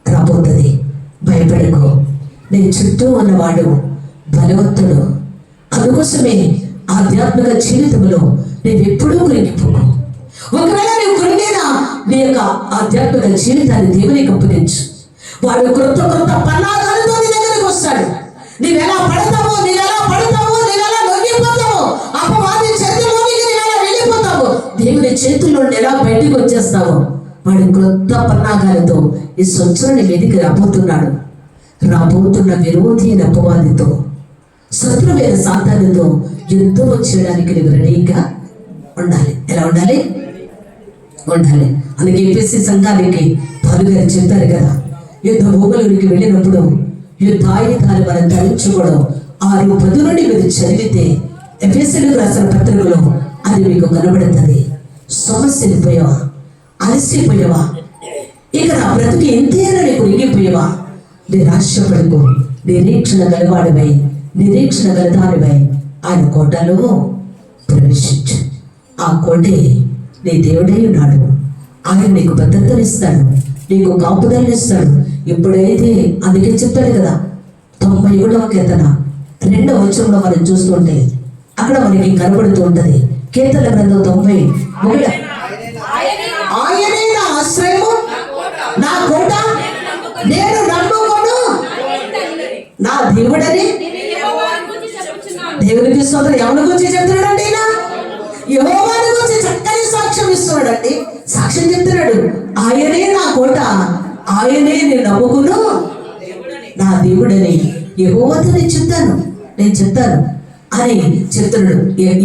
రాబోతుంది. భయపడకు, నీ చుట్టూ ఉన్నవాడు బలవంతుడు. అందుకోసమే ఆధ్యాత్మిక జీవితంలో నువ్వెప్పుడూ కృంగిపోకు. ఒకవేళ నువ్వు కృంగినా నీ యొక్క ఆధ్యాత్మిక జీవితాన్ని దేవునికి అప్పగించు. వాడు క్రొత్త పన్నాగాలతో నీ దగ్గరికి వస్తాడు. నీవెలా పడతావో, నీవెలా లొంగిపోతావో, అపవాది చేతిలోనికి నీవెలా వెళ్ళిపోతావో, దేవుని చేతుల్లో ఎలా బయటికి వచ్చేస్తావో, వాడు క్రొత్త పన్నాగాలతో ఈ సంవత్సరం మీదికి రాబోతున్న విరోధి అపవాదితో, శత్రువైన సాతానుతో యుద్ధం చేయడానికి నువ్వు రెడీగా ఉండాలి. ఎలా ఉండాలి? అందుకే ఎఫెసీ సంఘానికి పౌలు గారు చెప్తారు కదా, యుద్ధ భూములకి వెళ్ళినప్పుడు యుద్ధాయుధాలు మనం ధరించుకోవడం 6:10 నుండి మీరు చదివితే ఎఫెసీయులకు రాసిన పత్రికలో అది మీకు కనబడుతుంది. సమస్యలు పోయావా? అలసిపోయావా? ఇక నా బ్రతుకు ఎంతైనా నీకు రిగిపోయావా? నిరాశపడుకో. నిరీక్షణ గలవాడివై, నిరీక్షణ గలదానివై ఆయన కోటలో ప్రవేశించు. ఆ కోటే నీ దేవుడై ఉన్నాడు. ఆయన నీకు భద్రతనిస్తాడు, నీకు కాపుదలనిస్తాడు. ఇప్పుడైతే అందుకే చెప్తాడు కదా, 97వ కీర్తన 2వ వచనంలో మనం చూస్తుంటే అక్కడ మనకి కనబడుతూ ఉంటది. కీర్తన గ్రంథం 90 ఆయనే నా ఆశ్రయము, నా కోట, నేను నమ్ముకోను నా దేవుడని. దేవునికి స్తోత్రం. ఎవరి గురించి చెప్తున్నాడండి? ఈయన యెహోవాని గురించి చక్కని సాక్ష్యం ఇస్తున్నాడండి. సాక్ష్యం చెప్తున్నాడు, ఆయనే నా కోట, ఆయనే నేను నమ్ముకును నా దేవుడని. యెహోవాతో నేను చెప్తాను అని చెప్తున్నాడు.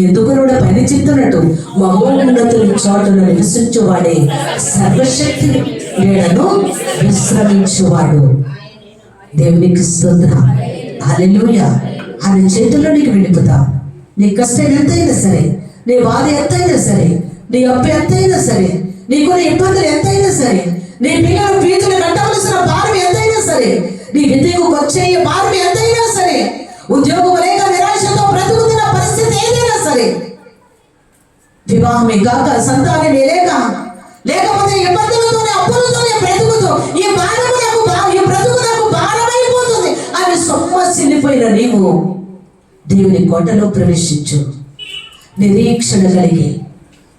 ఎందుకు కూడా పైన చెప్తున్నట్టు, మహోన్నతుల చోటను నివసించువాడే, సర్వశక్తి నీడను విశ్రమించువాడు. దేవునికి స్తోత్రం. హల్లెలూయా. ఆయన చేతుల్లో నీకు వెళ్ళిపోతా. నీ కష్టం ఎంతైనా సరే, నీ బాధ ఎంతైనా సరే, నీ అప్పు ఎంతైనా సరే, నీకున్న ఇబ్బందులు ఎంతైనా సరే, నీ పిల్లల ఫీజులు కట్టవలసిన భారం ఎంతైనా సరే, నీ విద్యకు వచ్చే భారం ఎంతైనా సరే, ఉద్యోగం లేక నిరాశతో బ్రతుకుతున్న పరిస్థితి ఏదైనా సరే, వివాహమే కాక సంతానమే లేకపోతే ఇబ్బందులతోనే అప్పులతోనే బ్రతుకుతూ ఈ బ్రతుకు నాకు భారమైపోతుంది అని సొమ్మసిల్లిపోయిన నీవు దేవుని కోటలో ప్రవేశించు. నిరీక్షణ కలిగి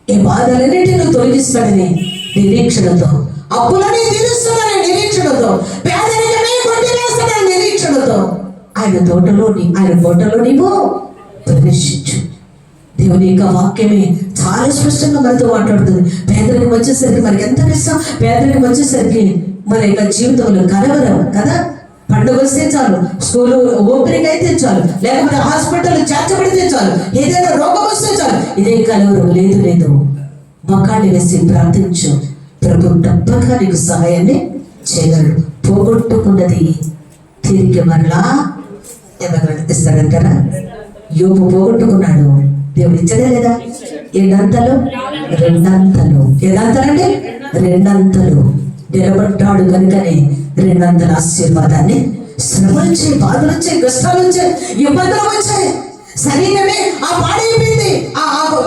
ఈ బాధలన్నిటిని తొలగిస్తాడని నిరీక్షణతో, అప్పులని తీరుస్తాడని నిరీక్షణతో, పేదరికమే కొట్టివేస్తాడని నిరీక్షణతో ఆయన కోటలో నీవు ప్రవేశించు. దేవుని యొక్క వాక్యమే చాలా స్పష్టంగా మనతో మాట్లాడుతుంది. పేదరికం వచ్చేసరికి మనకి ఎంత కష్టం. పేదరికం వచ్చేసరికి మన యొక్క జీవితంలో కలవరం కదా. పండుగ వస్తే చాలు, స్కూలు ఓపెనింగ్ అయితే చాలు, లేకపోతే హాస్పిటల్ చేర్చబడితే చాలు, ఏదైనా రోగం వస్తే చాలు, ఇదే కలవరం. లేదు, మొక్కాన్ని వేసి ప్రార్థించు. ప్రభు తప్పగా నీకు సహాయాన్ని చేయగలడు. పోగొట్టుకున్నది తిరిగి మరలా ఎవరు ఇస్తాడంటారా? యోబు పోగొట్టుకున్నాడు, దేవుడు ఇచ్చడే లేదా? రెండంతలు ఏదంతలండి? రెండంతలు నిలబడ్డాడు కనుకనే రెండంతల ఆశీర్వాదాన్ని. శ్రమలు వచ్చాయి, బాధలు వచ్చాయి, కష్టాలు వచ్చాయి, ఇబ్బందులు వచ్చాయి. శరీరమే పాడైపోయింది, ఆ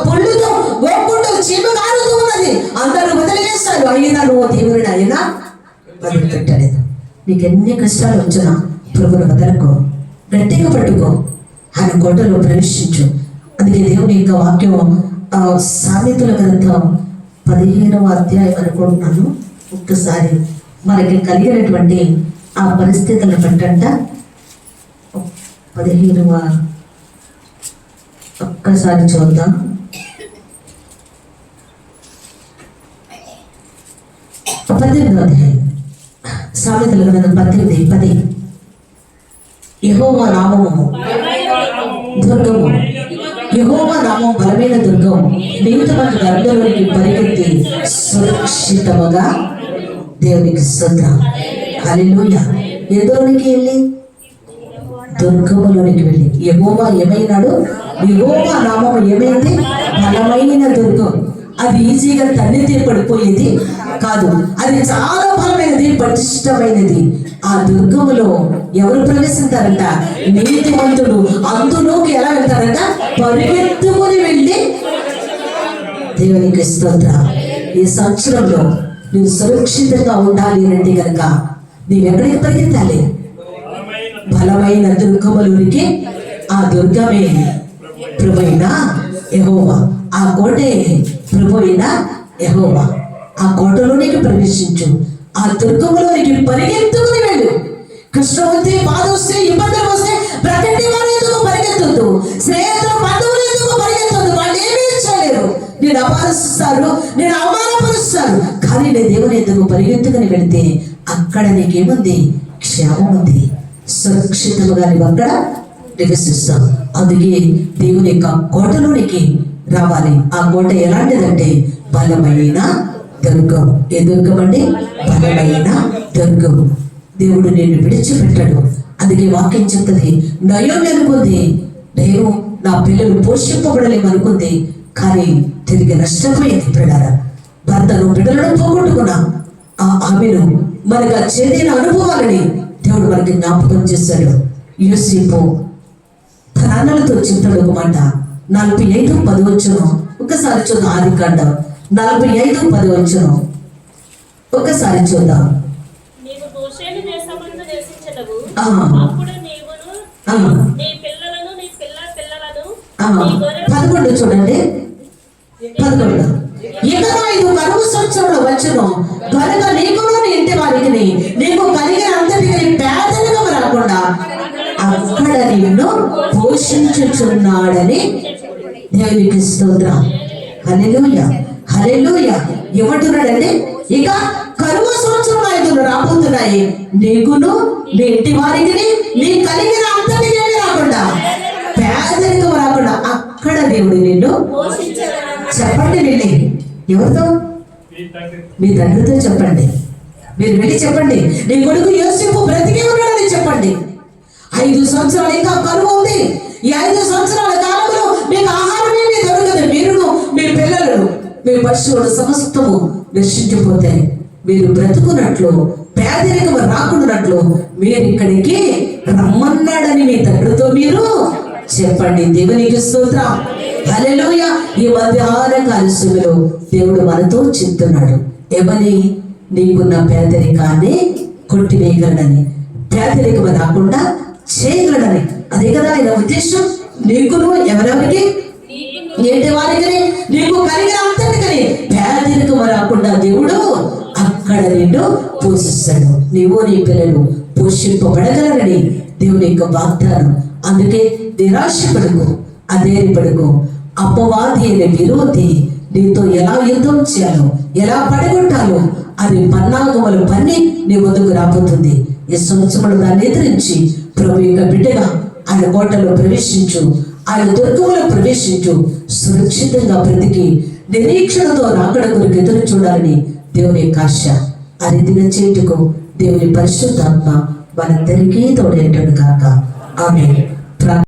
పొల్లుతో గోకుంటూ చీమ కారుతూ ఉన్నది. అందరూ వదిలేస్తారు. అయినా నువ్వు దేవుని అయినా వదిలిపెట్టలేదు. నీకు ఎన్ని కష్టాలు వచ్చినా ప్రభుని వదలకు, గట్టిగా పట్టుకో, ఆయన కోటలో ప్రవేశించు. అందుకే దేవుని యొక్క వాక్యం సామెతల గ్రంథం 15వ అధ్యాయం అనుకుంటున్నాను. ఒక్కసారి మనకి కలిగినటువంటి ఆ పరిస్థితులను బట్టంట 15వ ఒక్కసారి చూద్దాం. 18వ అధ్యాయం సామెతల గ్రంథం 18:10. యెహోవా నామము దుర్గము, యెహోవా నామం బలమైన దుర్గం, నీతిమంతుల గర్భంలోనికి పరిగెత్తి సురక్షితముగా దేవునికి స్తోత్రం. హల్లెలూయా. ఎందులోనికి వెళ్ళి? దుర్గములోనికి వెళ్ళి. యెహోవా ఏమైనాడు? యెహోవా నామము ఏమైంది? బలమైన దుర్గం. అది ఈజీగా తన్నితే పడిపోయేది కాదు. అది చాలా బలమైనది, పటిష్టమైనది. ఆ దుర్గములో ఎవరు ప్రవేశిస్తారంట? నీతిమంతుడు. అందులోకి ఎలా వెళ్తారంట? పరిగెత్తుకుని వెళ్ళి. దేవునికి స్తోత్రం. ఈ సంవత్సరంలో నువ్వు సురక్షితంగా ఉండాలి అంటే కనుక నీవెక్కడికి పరిగెత్తాలి? బలమైన దుర్గములోనికి. ఆ దుర్గమే ప్రభువైన యెహోవా. ఆ కోటే ప్రభువైన యెహోవా. ఆ కోటలోనికి ప్రవేశించు. ఆ దుర్గములోనికి పరిగెత్తుకుని వెళ్ళు. కష్టం వస్తే, బాధ వస్తే, ఇబ్బందులు వస్తే ప్రకటి వారు ఎందుకు పరిగెత్తొద్దు? స్నేహితులు, బంధువులు ఎందుకు పరిగెత్తొద్దు? వాళ్ళు ఏమీ చేయలేరు. నేను అపహరిస్తారు, నేను అవమానపరుస్తారు. కానీ నేను దేవుని ఎందుకు పరిగెత్తుకుని వెళితే అక్కడ నీకేముంది? క్షేమం ఉంది. సురక్షితముగా నీవు అక్కడ నివసిస్తాం. అందుకే దేవుని యొక్క కోటలోనికి రావాలి. ఆ కోట ఎలాంటిదంటే బలమైన దుర్గం. ఏ దుర్గం అండి? బలమైన దుర్గం. దేవుడు నిన్ను విడిచిపెట్టాడు. అందుకే వాక్యం చెప్తుంది, నయోమి అనుకుంది నేను నా పిల్లలు పోషింపబడలేమనుకుంది, కానీ తిరిగి నష్టపోయింది. పిల్లల భర్తను బిడ్డలను పోగొట్టుకున్నా ఆమెను మనకు ఆ చేదైన అనుభవాలని దేవుడు మనకి జ్ఞాపకం చేశాడు. యోసేపు తన అన్నలతో చెప్తాడు ఒక మాట. 45:10 ఒకసారి చూద్దాం. ఆదికాండం 45:10 ఒకసారి చూద్దాం. నీవు గోషేను దేశమందు నివసించెదవు. ఆ. అప్పుడు నీవును నీ పిల్లలను నీ పిల్ల పిల్లలను నీ గొర్రె 11 చూడండి. 11 ఇక ఐదు కరువు సంవత్సరంలో వచ్చును కనుక నీకును నీ ఇంటి వారికి నీకు కలిగిన అంతటికి పేదరికం రాకుండా అక్కడ నిన్ను పోషించుచున్నాడని దేవునికి స్తోత్రం. హల్లెలూయా, హల్లెలూయా. ఏమంటున్నాడండి? ఇక కరువు సంవత్సరం 5 రాబోతున్నాయి. నీకును నీ ఇంటి వారికి నీ కలిగిన అంతటికి రాకుండా పేదరికం రాకుండా అక్కడ దేవుడు నిన్ను చెప్పండి. వెళ్ళి ఎవరితో? మీ తండ్రితో చెప్పండి. మీరు వెళ్ళి చెప్పండి, నీ కొడుకు యోసేపు బ్రతికే ఉన్నాడని చెప్పండి. 5 సంవత్సరాలు ఇంకా కరువు ఉంది. ఈ 5 సంవత్సరాల కాలంలో మీకు ఆహారం ఏమీ దొరకదు. మీరును మీ పిల్లలు మీ పశువులు సమస్తము నశించిపోతే మీరు బ్రతుకున్నట్లు, పేదరికం రాకున్నట్లు మీరు ఇక్కడికి రమ్మన్నాడని మీ తండ్రితో మీరు చెప్పండి. దేవునికి స్తోత్రం. హల్లెలూయా. ఈ మధ్యాహ్న కాలశంలో దేవుడు మనతో చెప్తున్నాడు ఏమని? నీకున్న పేదరికాన్ని కొట్టివేయగలడని, పేదరికం రాకుండా చేయగలడని. అదే కదా ఆయన ఉద్దేశం. నీకును ఎవరెవరికి? ఏంటి వారికి? నీకు కలిగిన అంతటికని పేదరికం రాకుండా దేవుడు అక్కడ నిన్ను పోషిస్తాడు. నీవు నీ పిల్లలు పోషింపబడగలరని దేవుని యొక్క వాగ్దానం. అందుకే నిరాశపడుకో, అధైర్యపడుకో. అపవాది అనే విరోధి నీతో ఎలా యుద్ధం చేయాలో, ఎలా పడగొట్టాలో అది పన్నాగములు పన్ని నీ వద్దకు రాబోతుంది. ఈ సంవత్సరంలో దాన్ని ఎదిరించి ప్రభు యొక్క బిడ్డగా ఆయన కోటలో ప్రవేశించు, ఆయన దుర్గంలో ప్రవేశించు. సురక్షితంగా బ్రతికి నిరీక్షణతో రాకడ కొరకు ఎదురు చూడాలని దేవుని యొక్క ఆశ. ఆ రీతిగా చేయుటకు దేవుని పరిశుద్ధాత్మ మనందరికీ తోడేటను కాక. ఆమేన్.